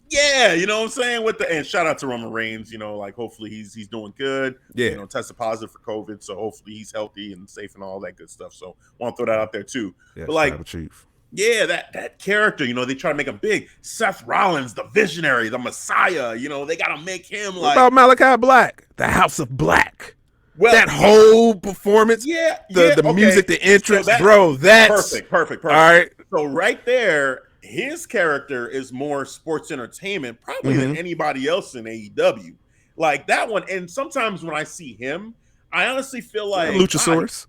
Yeah, you know what I'm saying. And shout out to Roman Reigns. Like, hopefully he's doing good.
Yeah,
tested positive for COVID, so hopefully he's healthy and safe and all that good stuff. So want to throw that out there too.
Yes,
but like,
tribal chief.
Yeah, that character, they try to make him big. Seth Rollins, the visionary, the Messiah, they got to make him like.
What about Malachi Black? The House of Black. Well, that whole performance.
Yeah.
The music, the entrance, so that's
perfect.
All right.
So right there, his character is more sports entertainment probably than anybody else in AEW. Like that one. And sometimes when I see him, I honestly feel like.
Luchasaurus.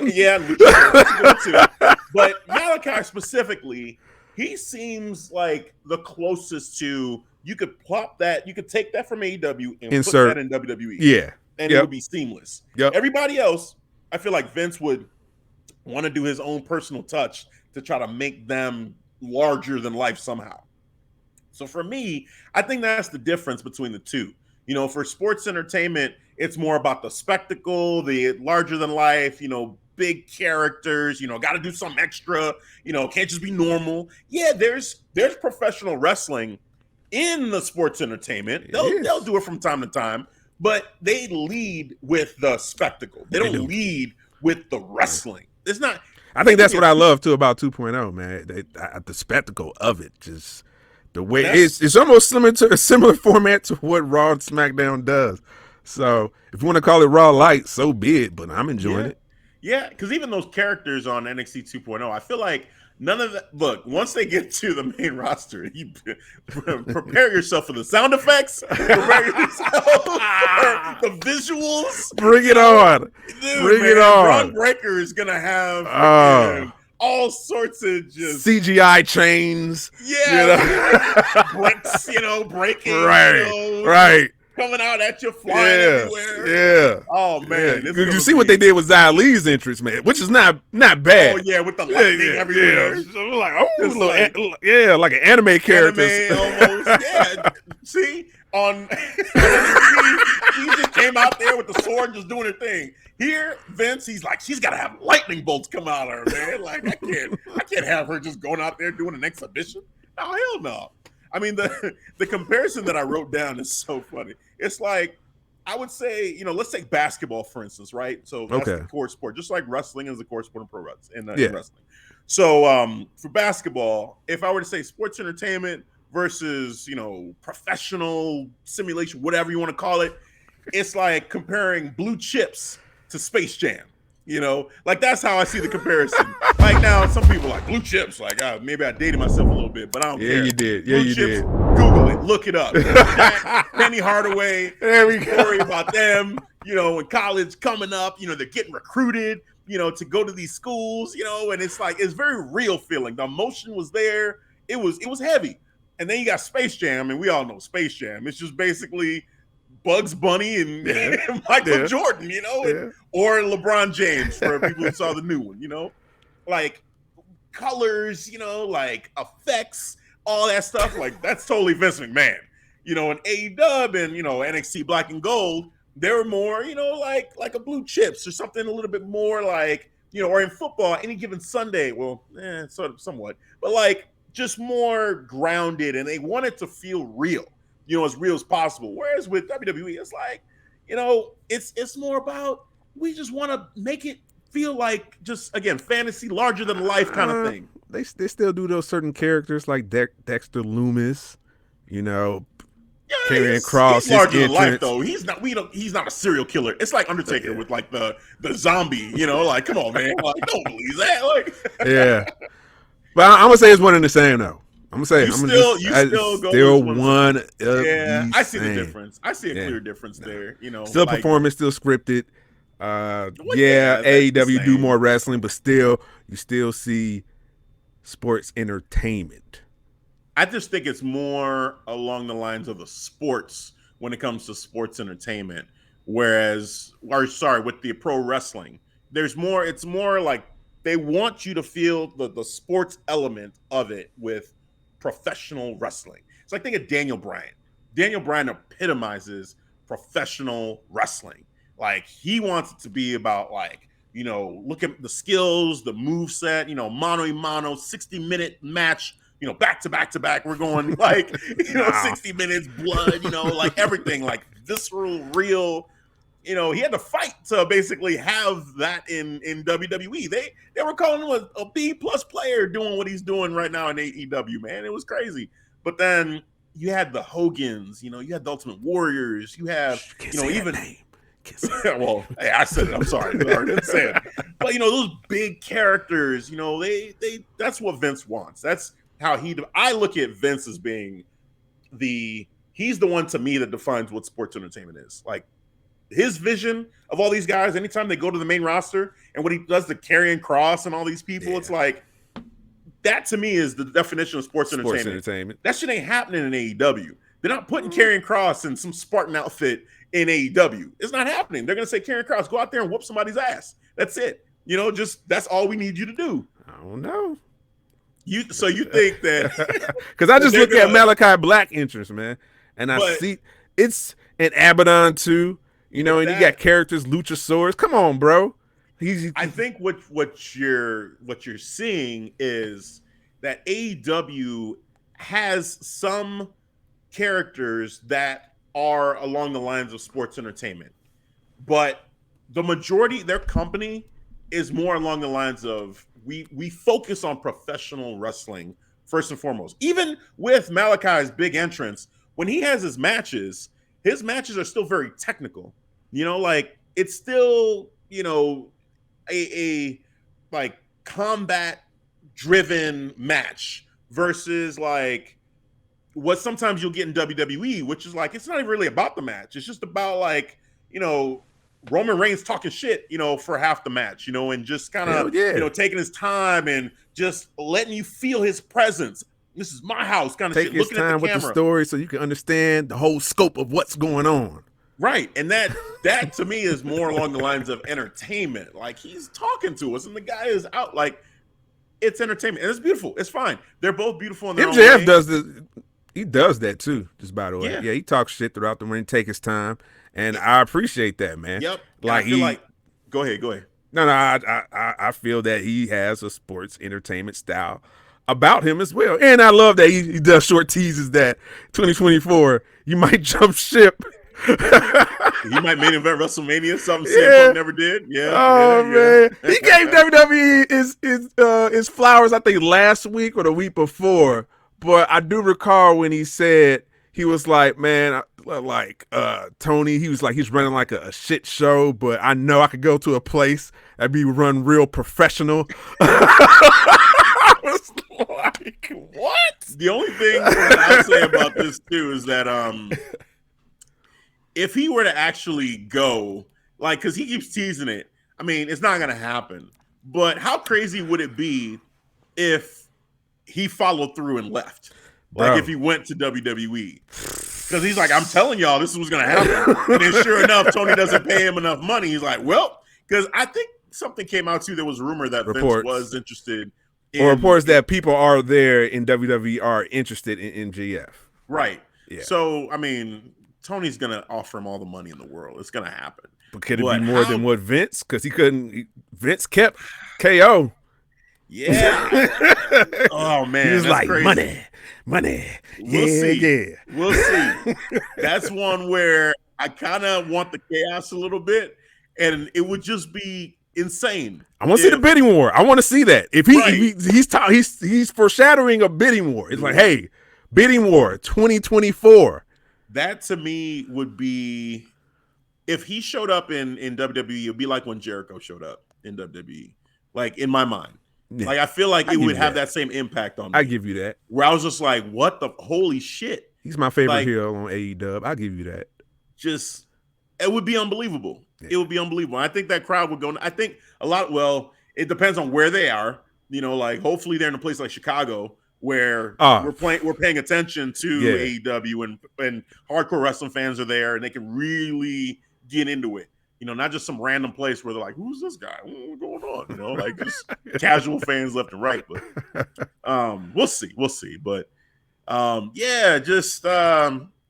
Yeah, too. But Malachi specifically, he seems like the closest to, you could plop that, you could take that from AEW and
insert
put that in WWE.
Yeah.
And it would be seamless.
Yep.
Everybody else, I feel like Vince would want to do his own personal touch to try to make them larger than life somehow. So for me, I think that's the difference between the two. For sports entertainment, it's more about the spectacle, the larger than life, big characters, got to do something extra, can't just be normal. Yeah, there's professional wrestling in the sports entertainment. They'll do it from time to time, but they lead with the spectacle. They don't lead with the wrestling. It's not.
I think that's what I love too about 2.0, man. The spectacle of it, just the way it's almost similar format to what Raw and SmackDown does. So if you want to call it Raw Light, so be it. But I'm enjoying it.
Yeah, because even those characters on NXT 2.0, I feel like none of that. Look, once they get to the main roster, you prepare yourself for the sound effects, prepare yourself for the visuals.
Bring it on. Bring it on.
Braun Breaker is going to have all sorts of just
CGI chains.
Yeah. Bricks, breaking.
Right.
Coming out at you, flying everywhere.
Yeah.
Oh man,
you see what they did with Xia Li's entrance, man, which is not bad.
Oh yeah, with the lightning everywhere.
Yeah. So like, like an anime character.
Almost. Yeah. See, on he just came out there with the sword, just doing her thing. Here, Vince, he's like, she's got to have lightning bolts come out of her, man. Like I can't have her just going out there doing an exhibition. Oh hell no. I mean, the comparison that I wrote down is so funny. It's like, I would say, let's take basketball, for instance, right? So that's the core sport, just like wrestling is the core sport in pro wrestling. In wrestling. So for basketball, if I were to say sports entertainment versus, professional simulation, whatever you want to call it, it's like comparing Blue Chips to Space Jam. Like that's how I see the comparison. Like now, some people are like Blue Chips. Like maybe I dated myself a little bit, but I don't care.
Yeah, you did.
Blue Chips, did. Google it, look it up. Penny Hardaway.
There we go.
Story about them. In college coming up. They're getting recruited. To go to these schools. And it's like it's very real feeling. The emotion was there. It was heavy. And then you got Space Jam, and we all know Space Jam. It's just basically Bugs Bunny and Michael Jordan, or LeBron James for people who saw the new one, like colors, like effects, all that stuff. Like that's totally Vince McMahon, and AEW and NXT Black and Gold, they were more, like a Blue Chips or something a little bit more like, or in football, any given Sunday, well, sort of somewhat, but like just more grounded, and they want it to feel real. As real as possible. Whereas with WWE, it's like, it's more about we just want to make it feel like just again fantasy, larger than life kind of thing.
They still do those certain characters like Dexter Loomis, Karrion Kross.
He's larger than life though. He's not a serial killer. It's like Undertaker with like the zombie. Like come on man, like don't believe that. Like
yeah, but I'm gonna say it's one and the same though. I'm gonna say still one.
Yeah, I see the difference. I see a clear difference there.
Still like, performance, still scripted. AEW do more wrestling, but still, you still see sports entertainment.
I just think it's more along the lines of the sports when it comes to sports entertainment. With the pro wrestling, there's more. It's more like they want you to feel the sports element of it with professional wrestling. It's like think of Daniel Bryan. Daniel Bryan epitomizes professional wrestling. Like he wants it to be about like, look at the skills, the moveset, mano a mano, 60-minute match, back to back to back. We're going like, 60 minutes, blood, like everything, like visceral, real. He had to fight to basically have that in WWE. They were calling him a B+ player doing what he's doing right now in AEW, man. It was crazy. But then you had the Hogans, you had the Ultimate Warriors, you have, even well, hey, I said it. I'm sorry. I didn't say it. But those big characters, they that's what Vince wants. That's how I look at Vince as being he's the one to me that defines what sports entertainment is. Like his vision of all these guys, anytime they go to the main roster and what he does to Karrion Kross and all these people, it's like that to me is the definition of sports entertainment. That shit ain't happening in AEW. They're not putting Karrion Kross in some Spartan outfit in AEW. It's not happening. They're gonna say, Karrion Kross, go out there and whoop somebody's ass. That's it. Just that's all we need you to do.
I don't know.
You think that
because I just look at Malachi Black entrance, man, and I see it's an Abaddon too. And you got characters, Luchasaurus. Come on, bro.
I think what you're seeing is that AEW has some characters that are along the lines of sports entertainment, but the majority, their company is more along the lines of we focus on professional wrestling first and foremost. Even with Malachi's big entrance, when he has his matches are still very technical. Like it's still, a like combat driven match versus like what sometimes you'll get in WWE, which is like it's not even really about the match. It's just about like, Roman Reigns talking shit, for half the match, and just kind of, taking his time and just letting you feel his presence. This is my house, kind of
Take
shit.
his
Looking
time
at the
with
camera.
the story so you can understand the whole scope of what's going on.
Right. And that to me is more along the lines of entertainment. Like he's talking to us and the guy is out. Like it's entertainment. And it's beautiful. It's fine. They're both beautiful in their own way.
MJF he does that too, just by the way.
Yeah.
He talks shit throughout the ring, take his time. And I appreciate that, man.
Yep.
Like
go ahead.
No, I feel that he has a sports entertainment style about him as well. And I love that he does short teases that 2024, you might jump ship.
He might main event WrestleMania, something CM Punk never did. Yeah.
Oh, man. He gave WWE his flowers, I think, last week or the week before. But I do recall when he said, he was like, man, Tony, he was like, he's running like a shit show, but I know I could go to a place that'd be run real professional. I was like, what?
The only thing that I'll say about this too is that if he were to actually go, like, because he keeps teasing it, I mean, it's not going to happen. But how crazy would it be if he followed through and left? Like if he went to WWE. Because he's like, I'm telling y'all, this was going to happen. And then sure enough, Tony doesn't pay him enough money. He's like, well, because I think something came out too. There was a rumor that Vince was interested.
Or reports that people are there in WWE are interested in MJF.
Right.
Yeah.
So, I mean, Tony's going to offer him all the money in the world. It's going to happen.
But could it be more than what Vince? Because Vince kept KO.
Yeah. Oh, man.
He was like,
crazy.
Money.
We'll see.
Yeah.
We'll see. That's one where I kind of want the chaos a little bit, and it would just be insane.
I want to see the bidding war. I want to see that. If he's foreshadowing a bidding war. It's like, hey, bidding war 2024.
That to me would be, if he showed up in WWE, it'd be like when Jericho showed up in WWE. Like in my mind. Yeah. Like I feel like it would have that same impact on me.
I give you that.
Where I was just like, what the holy shit?
He's my favorite heel on AEW. I'll give you that.
Just it would be unbelievable. Yeah. It would be unbelievable. I think that crowd would go. I think it depends on where they are. Like hopefully they're in a place like Chicago where we're paying attention to AEW and hardcore wrestling fans are there and they can really get into it. Not just some random place where they're like, who's this guy? What's going on? Like just casual fans left and right. But we'll see. But just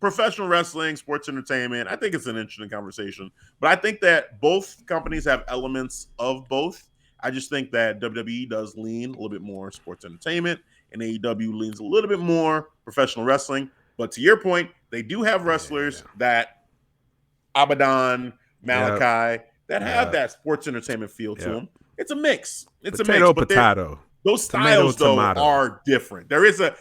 professional wrestling, sports entertainment. I think it's an interesting conversation. But I think that both companies have elements of both. I just think that WWE does lean a little bit more sports entertainment and AEW leans a little bit more professional wrestling. But to your point, they do have wrestlers that Abaddon, Malachi, that have that sports entertainment feel to them. It's a mix. It's a mix.
Potato.
Those styles, though, are different. There is the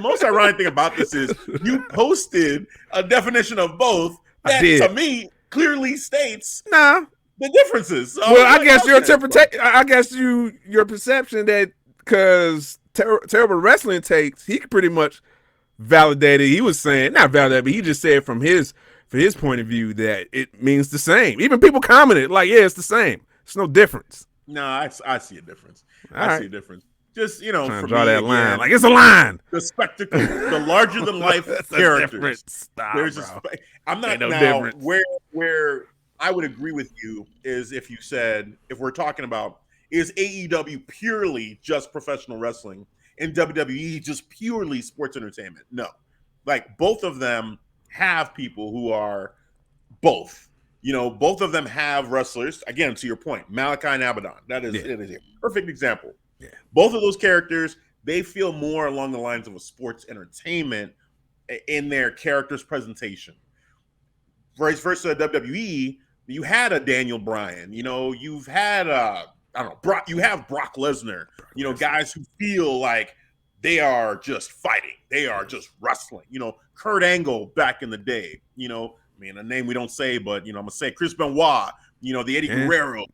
most ironic thing about this is you posted a definition of both that, to me, clearly states the differences. So
I guess your interpretation, your perception that because Terrible Wrestling takes, he pretty much validated. He was saying, not validated, but he just said from his point of view that it means the same. Even people commented like, yeah, it's the same. It's no difference.
No, I see a difference. I see a difference. Just, for
draw
me,
that line. Like, it's a line.
The spectacle, the larger than life characters. I'm not now where I would agree with you is if we're talking about, is AEW purely just professional wrestling and WWE just purely sports entertainment? No. Like both of them have people who are both. Both of them have wrestlers. Again, to your point, Malachi and Abaddon. It is a perfect example. Yeah. Both of those characters, they feel more along the lines of a sports entertainment in their character's presentation. Vice versa, WWE, you had a Daniel Bryan. You've had I don't know, you have Brock Lesnar, guys who feel like they are just fighting, they are just wrestling. Kurt Angle back in the day. A name we don't say, but I'm gonna say Chris Benoit. The Eddie Guerrero.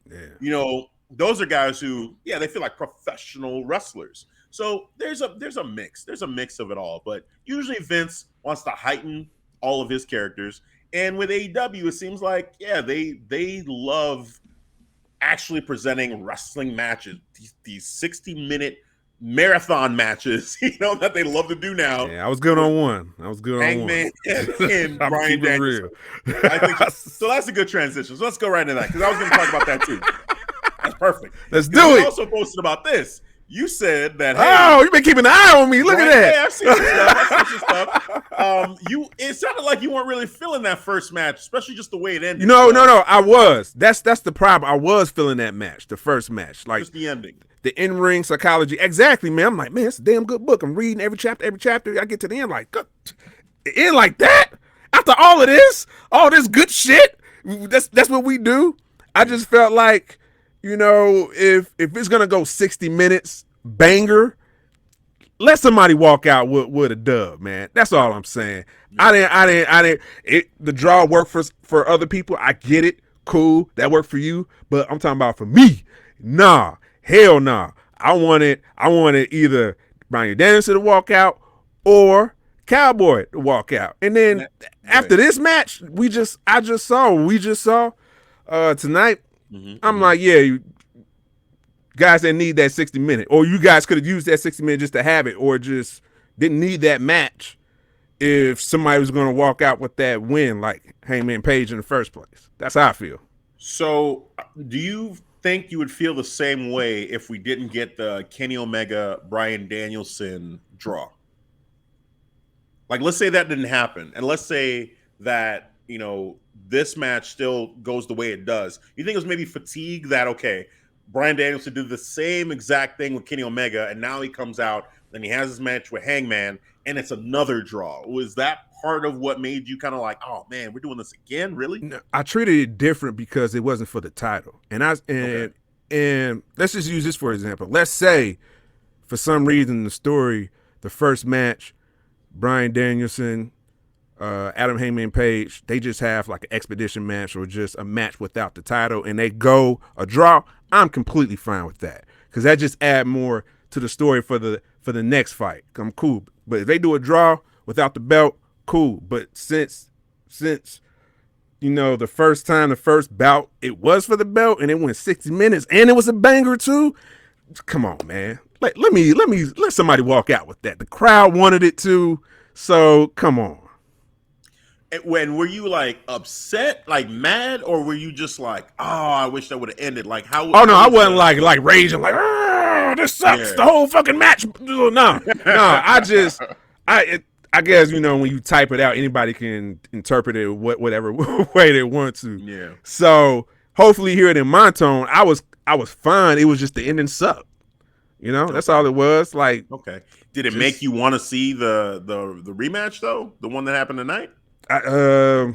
Yeah.
Those are guys who, they feel like professional wrestlers. So there's a mix. There's a mix of it all. But usually Vince wants to heighten all of his characters. And with AEW, it seems like, they love actually presenting wrestling matches, these 60-minute marathon matches, that they love to do now.
Yeah, I was good on one.
Hangman and Bryan Danielson. I think so. That's a good transition. So let's go right into that, because I was going to talk about that too. That's perfect.
Let's do it.
You also posted about this. You said that.
Hey, you've been keeping an eye on me. Look at that.
Yeah, I've seen some stuff. It sounded like you weren't really feeling that first match, especially just the way it ended.
No. I was. That's the problem. I was feeling that match, the first match, like
just the ending,
the in-ring psychology. Exactly, man. I'm like, man, it's a damn good book. I'm reading every chapter. I get to the end, like, the end like that. After all of this, all this good shit. That's what we do. I just felt like, if it's gonna go 60 minutes, banger, let somebody walk out with a dub, man. That's all I'm saying. I didn't. The draw worked for other people. I get it. Cool. That worked for you. But I'm talking about for me. Nah. Hell nah. I wanted either Bryan Danielson to walk out or Cowboy to walk out. And then after this match, I just saw tonight. I'm like, yeah, you guys that need that 60 minute, or you guys could have used that 60 minute just to have it, or just didn't need that match if somebody was going to walk out with that win, like Hangman Page in the first place. That's how I feel.
So do you think you would feel the same way if we didn't get the Kenny Omega, Bryan Danielson draw? Like, let's say that didn't happen, and let's say that, this match still goes the way it does. You think it was maybe fatigue that, okay, Bryan Danielson did the same exact thing with Kenny Omega, and now he comes out and he has his match with Hangman, and it's another draw. Was that part of what made you kind of like, oh man, we're doing this again? Really?
No, I treated it different because it wasn't for the title. And let's just use this for example. Let's say for some reason the story, the first match, Bryan Danielson, Adam Hangman Page, they just have like an expedition match or just a match without the title, and they go a draw. I'm completely fine with that, because that just add more to the story for the next fight. I'm cool. But if they do a draw without the belt, cool. But since the first bout, it was for the belt, and it went 60 minutes, and it was a banger too. Come on, man. Let somebody walk out with that. The crowd wanted it too, so come on.
When were you like upset, like mad, or were you just like, oh, I wish that would have ended? Like how?
Oh no, I wasn't like raging, like, oh, this sucks. Yeah. The whole fucking match. No. I guess when you type it out, anybody can interpret it whatever way they want to.
Yeah.
So hopefully, hear it in my tone. I was fine. It was just the ending sucked. That's all it was. Like,
okay. Did it make you want to see the rematch though? The one that happened tonight?
Not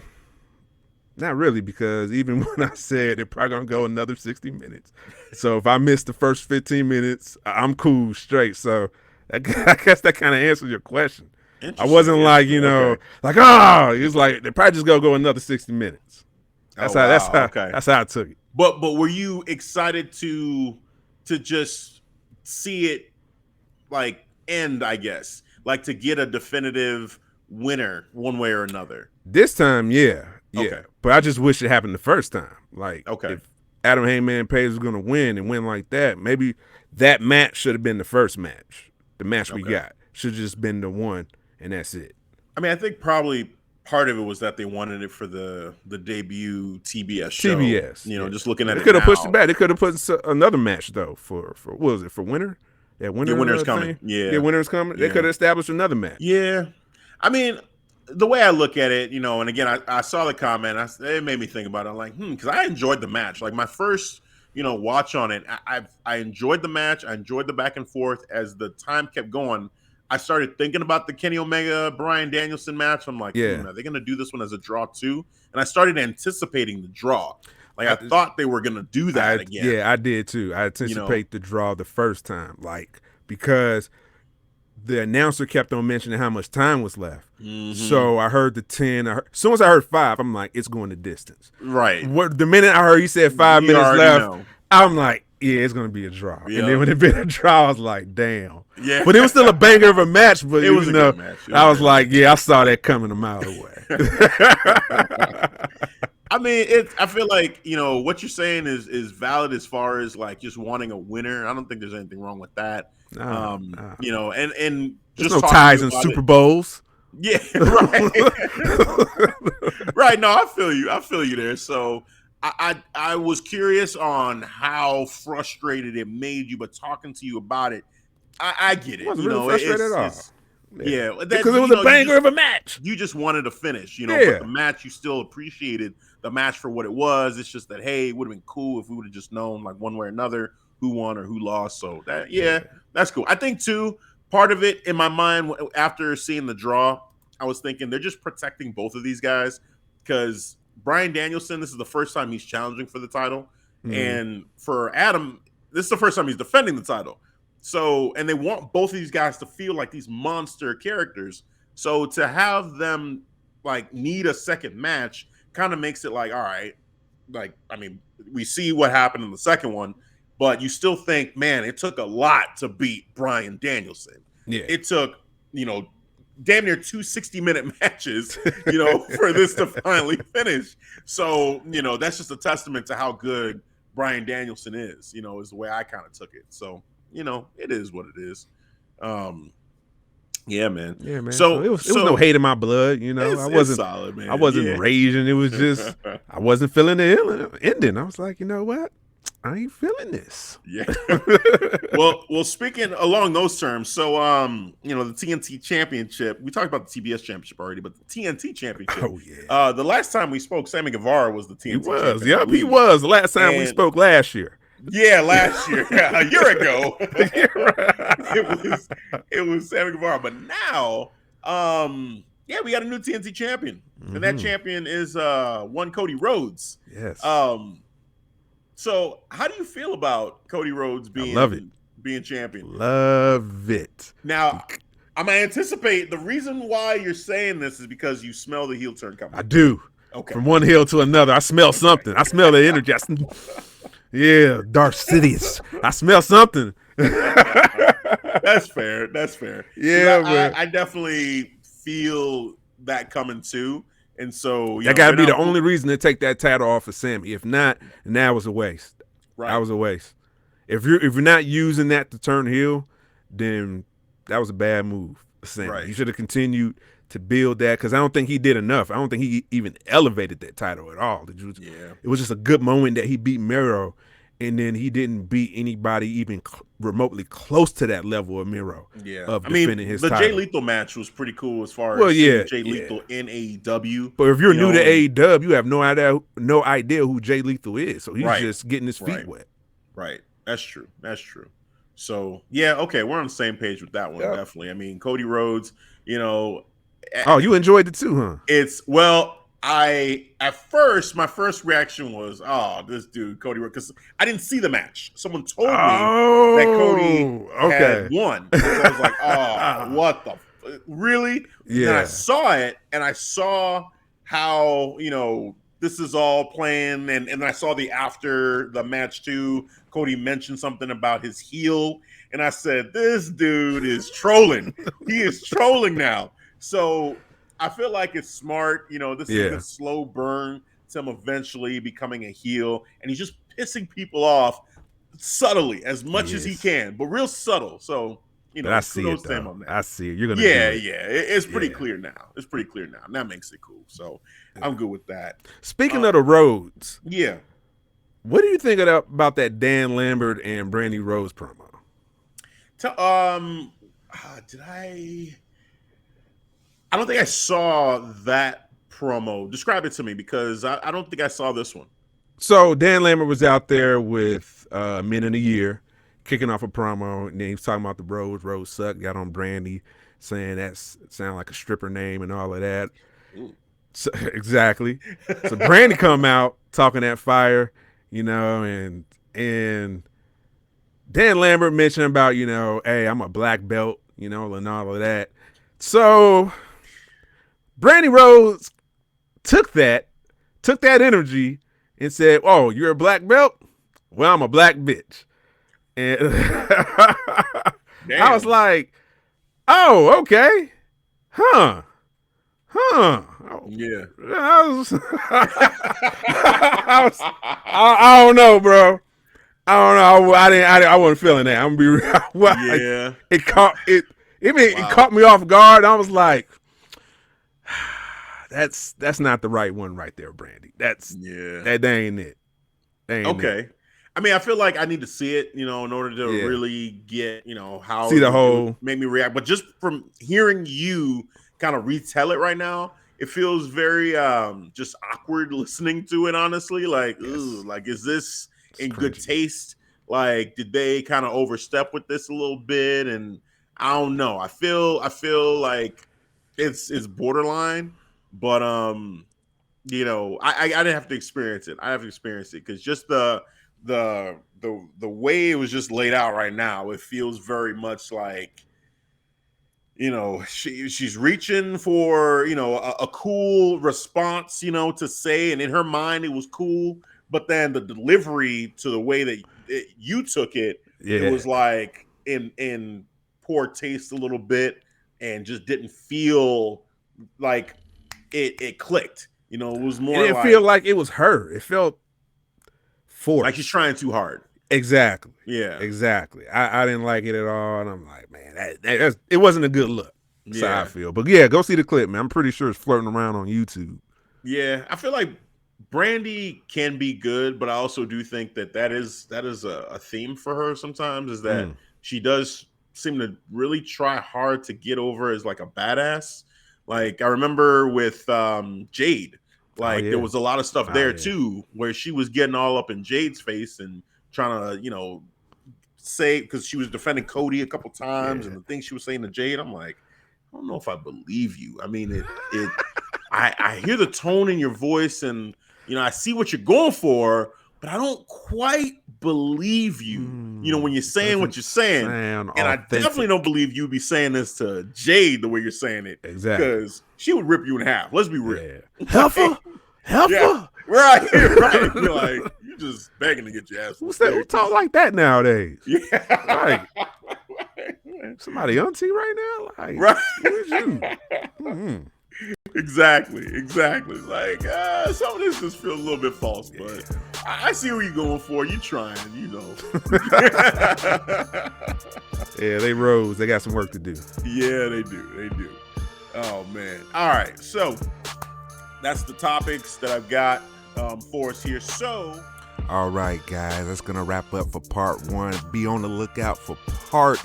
really, because even when I said they're probably gonna go another 60 minutes, so if I miss the first 15 minutes, I'm cool straight. So I guess that kind of answers your question. I wasn't like okay. Like it's like they're probably just gonna go another 60 minutes. That's how I took it.
But were you excited to just see it like end? I guess like to get a definitive winner one way or another.
This time, yeah.
Okay.
But I just wish it happened the first time. Like,
okay,
if Adam Hangman Page was going to win and win like that, maybe that match should have been the first match. The match we got should have just been the one, and that's it.
I mean, I think probably part of it was that they wanted it for the debut TBS show. Just looking at it.
They could have pushed it back. They could have put another match though for what was it, for winter? That
winter's coming.
Yeah, winter's coming. They could have established another match.
Yeah. I mean, the way I look at it, and again, I saw the comment. It made me think about it. I'm like, because I enjoyed the match. Like my first, watch on it, I enjoyed the match. I enjoyed the back and forth. As the time kept going, I started thinking about the Kenny Omega, Bryan Danielson match. I'm like, are they going to do this one as a draw too? And I started anticipating the draw. Like I thought they were gonna do that again.
Yeah, I did too. I anticipate the draw the first time, like because the announcer kept on mentioning how much time was left. So I heard the 10. As soon as I heard 5, I'm like, it's going the distance.
Right.
The minute I heard he said 5 minutes left,
know.
I'm like, yeah, it's going to be a draw.
Yep.
And then when it been a draw, I was like, damn.
Yeah.
But it was still a banger of a match. But
it was a good match.
I was like, yeah, I saw that coming a mile away.
I mean, I feel like, what you're saying is valid as far as like just wanting a winner. I don't think there's anything wrong with that.
Nah.
And
there's
just
no ties in Super Bowls.
Yeah, right. Right. No, I feel you there. So I was curious on how frustrated it made you, but talking to you about it, I get it.
I wasn't really frustrated at all.
Yeah,
because it was a banger of a match.
You just wanted to finish, but the match, you still appreciated the match for what it was. It's just that, hey, it would have been cool if we would have just known, like, one way or another who won or who lost. So that's cool. I think too, part of it in my mind after seeing the draw, I was thinking they're just protecting both of these guys because Bryan Danielson, this is the first time he's challenging for the title, and for Adam, this is the first time he's defending the title. So, and they want both of these guys to feel like these monster characters. So to have them like need a second match kind of makes it like, all right, like, I mean, we see what happened in the second one, but you still think, man, it took a lot to beat Bryan Danielson.
Yeah.
It took, damn near 2 60-minute matches, for this to finally finish. So, that's just a testament to how good Bryan Danielson is, is the way I kind of took it. So, it is what it is. Yeah, man.
Yeah, man.
So
it was no hate in my blood, I wasn't
solid, man.
I wasn't raging. It was just I wasn't feeling the ending. I was like, you know what? I ain't feeling this.
Yeah. well, speaking along those terms, so the TNT Championship, we talked about the TBS Championship already, but the TNT Championship.
Oh yeah.
The last time we spoke, Sammy Guevara was the TNT.
He was.
Champion,
Yep, he was. The last time we spoke last year.
Yeah, last year, a year ago, it was Sammy Guevara. But now, we got a new TNT champion, and that champion is one Cody Rhodes.
Yes.
So how do you feel about Cody Rhodes being champion?
Love it.
Now, I'm gonna anticipate the reason why you're saying this is because you smell the heel turn coming.
I do.
Okay.
From one heel to another, I smell something. I smell the energy. Yeah, Dark Sidious. I smell something.
That's fair.
Yeah,
I definitely feel that coming too. And so
that got to be the only reason to take that title off of Sammy. If not, then that was a waste.
Right.
That was a waste. If you're not using that to turn heel, then that was a bad move, Sammy.
Right.
You should have continued to build that because I don't think he did enough. I don't think he even elevated that title at all. It was just a good moment that he beat Miro, and then he didn't beat anybody even remotely close to that level of Miro.
Yeah,
of defending his title.
The Jay Lethal match was pretty cool as far as Jay Lethal in AEW.
But if you're new to AEW, you have no idea who Jay Lethal is. So he's just getting his feet wet.
Right. That's true. So okay, we're on the same page with that one.
Yep.
Definitely. I mean, Cody Rhodes.
Oh, you enjoyed it too, huh?
At first, my first reaction was, oh, this dude, Cody Rhodes, because I didn't see the match. Someone told me that Cody had won. So I was like, oh, what the, really?
Yeah.
And I saw it, and I saw how, this is all playing, and I saw after the match too, Cody mentioned something about his heel, and I said, this dude is trolling. He is trolling now. So I feel like it's smart. This is a slow burn to him eventually becoming a heel, and he's just pissing people off subtly as much as he can, but real subtle. So,
I see it,
to him on that.
I see it. You're gonna
It's pretty clear now. It's pretty clear now. And that makes it cool. So I'm good with that.
Speaking of the Rhodes,
what
do you think about that Dan Lambert and Brandy Rhodes promo?
I don't think I saw that promo. Describe it to me because I don't think I saw this one.
So Dan Lambert was out there with Men in the Year, kicking off a promo, and then he was talking about the Rhodes. Rhodes suck. Got on Brandy, saying that sound like a stripper name and all of that. So, exactly. So Brandy come out talking that fire, and Dan Lambert mentioned about, hey, I'm a black belt, and all of that. So Brandy Rose took that energy and said, "Oh, you're a black belt? Well, I'm a black bitch." And I was like, "Oh, okay, huh."
Yeah.
I don't know, bro. I don't know. I wasn't feeling that. I'm gonna be real.
Yeah.
It caught me off guard. I was like, that's not the right one right there, Brandy. That ain't it.
Okay. I mean, I feel like I need to see it, in order to really get, how
see the whole
make me react. But just from hearing you kind of retell it right now, it feels very just awkward listening to it, honestly. Like, ooh, like, is this in good taste? Like, did they kind of overstep with this a little bit? And I don't know. I feel like it's borderline, but I didn't have to experience it. I have to experience it because just the way it was just laid out right now, it feels very much like, she's reaching for, a cool response, to say, and in her mind it was cool, but then the delivery to the way that you took it, it was like in poor taste a little bit, and just didn't feel like it clicked. It was more. It didn't
feel like it was her. It felt forced,
like she's trying too hard.
Exactly.
Yeah.
Exactly. I didn't like it at all, and I'm like, man, it wasn't a good look. That's how I feel. But yeah, go see the clip, man. I'm pretty sure it's floating around on YouTube.
Yeah, I feel like Brandy can be good, but I also do think that is a theme for her sometimes, is that she does seem to really try hard to get over as like a badass. Like I remember with Jade, like there was a lot of stuff there too, where she was getting all up in Jade's face and trying to, say, because she was defending Cody a couple times, and the things she was saying to Jade, I'm like, I don't know if I believe you. I mean, I hear the tone in your voice, and I see what you're going for, but I don't quite believe you. When you're saying what you're saying, and I definitely don't believe you be saying this to Jade the way you're saying it.
Exactly,
because she would rip you in half. Let's be real.
Heifer.
Yeah, right here, right. You're like, you're just begging to get your ass.
Who talk like that nowadays?
Yeah,
right. Somebody auntie right now, like,
right?
Who's you?
Exactly. Like, some of this just feels a little bit false, but I see what you're going for. You trying,
Yeah, they rose. They got some work to do.
Yeah, they do. Oh man. All right, so that's the topics that I've got for us here. So,
all right, guys, that's gonna wrap up for part 1. Be on the lookout for part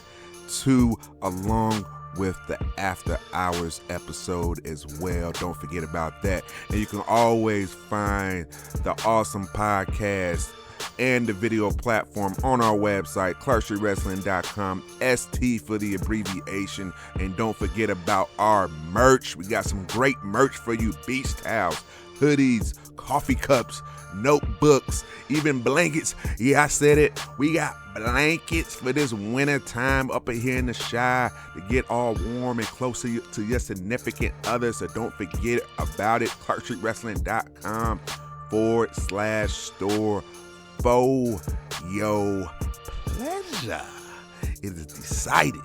2 along with the After Hours episode as well. Don't forget about that. And you can always find the awesome podcast and the video platform on our website, ClarkStreetWrestling.com, ST for the abbreviation. And don't forget about our merch. We got some great merch for you: beach towels, hoodies, coffee cups, notebooks, even blankets. Yeah, I said it. We got blankets for this winter time up here in the Shire to get all warm and closer to your significant other. So don't forget about it. ClarkStreetWrestling.com/store for your pleasure. It is decided.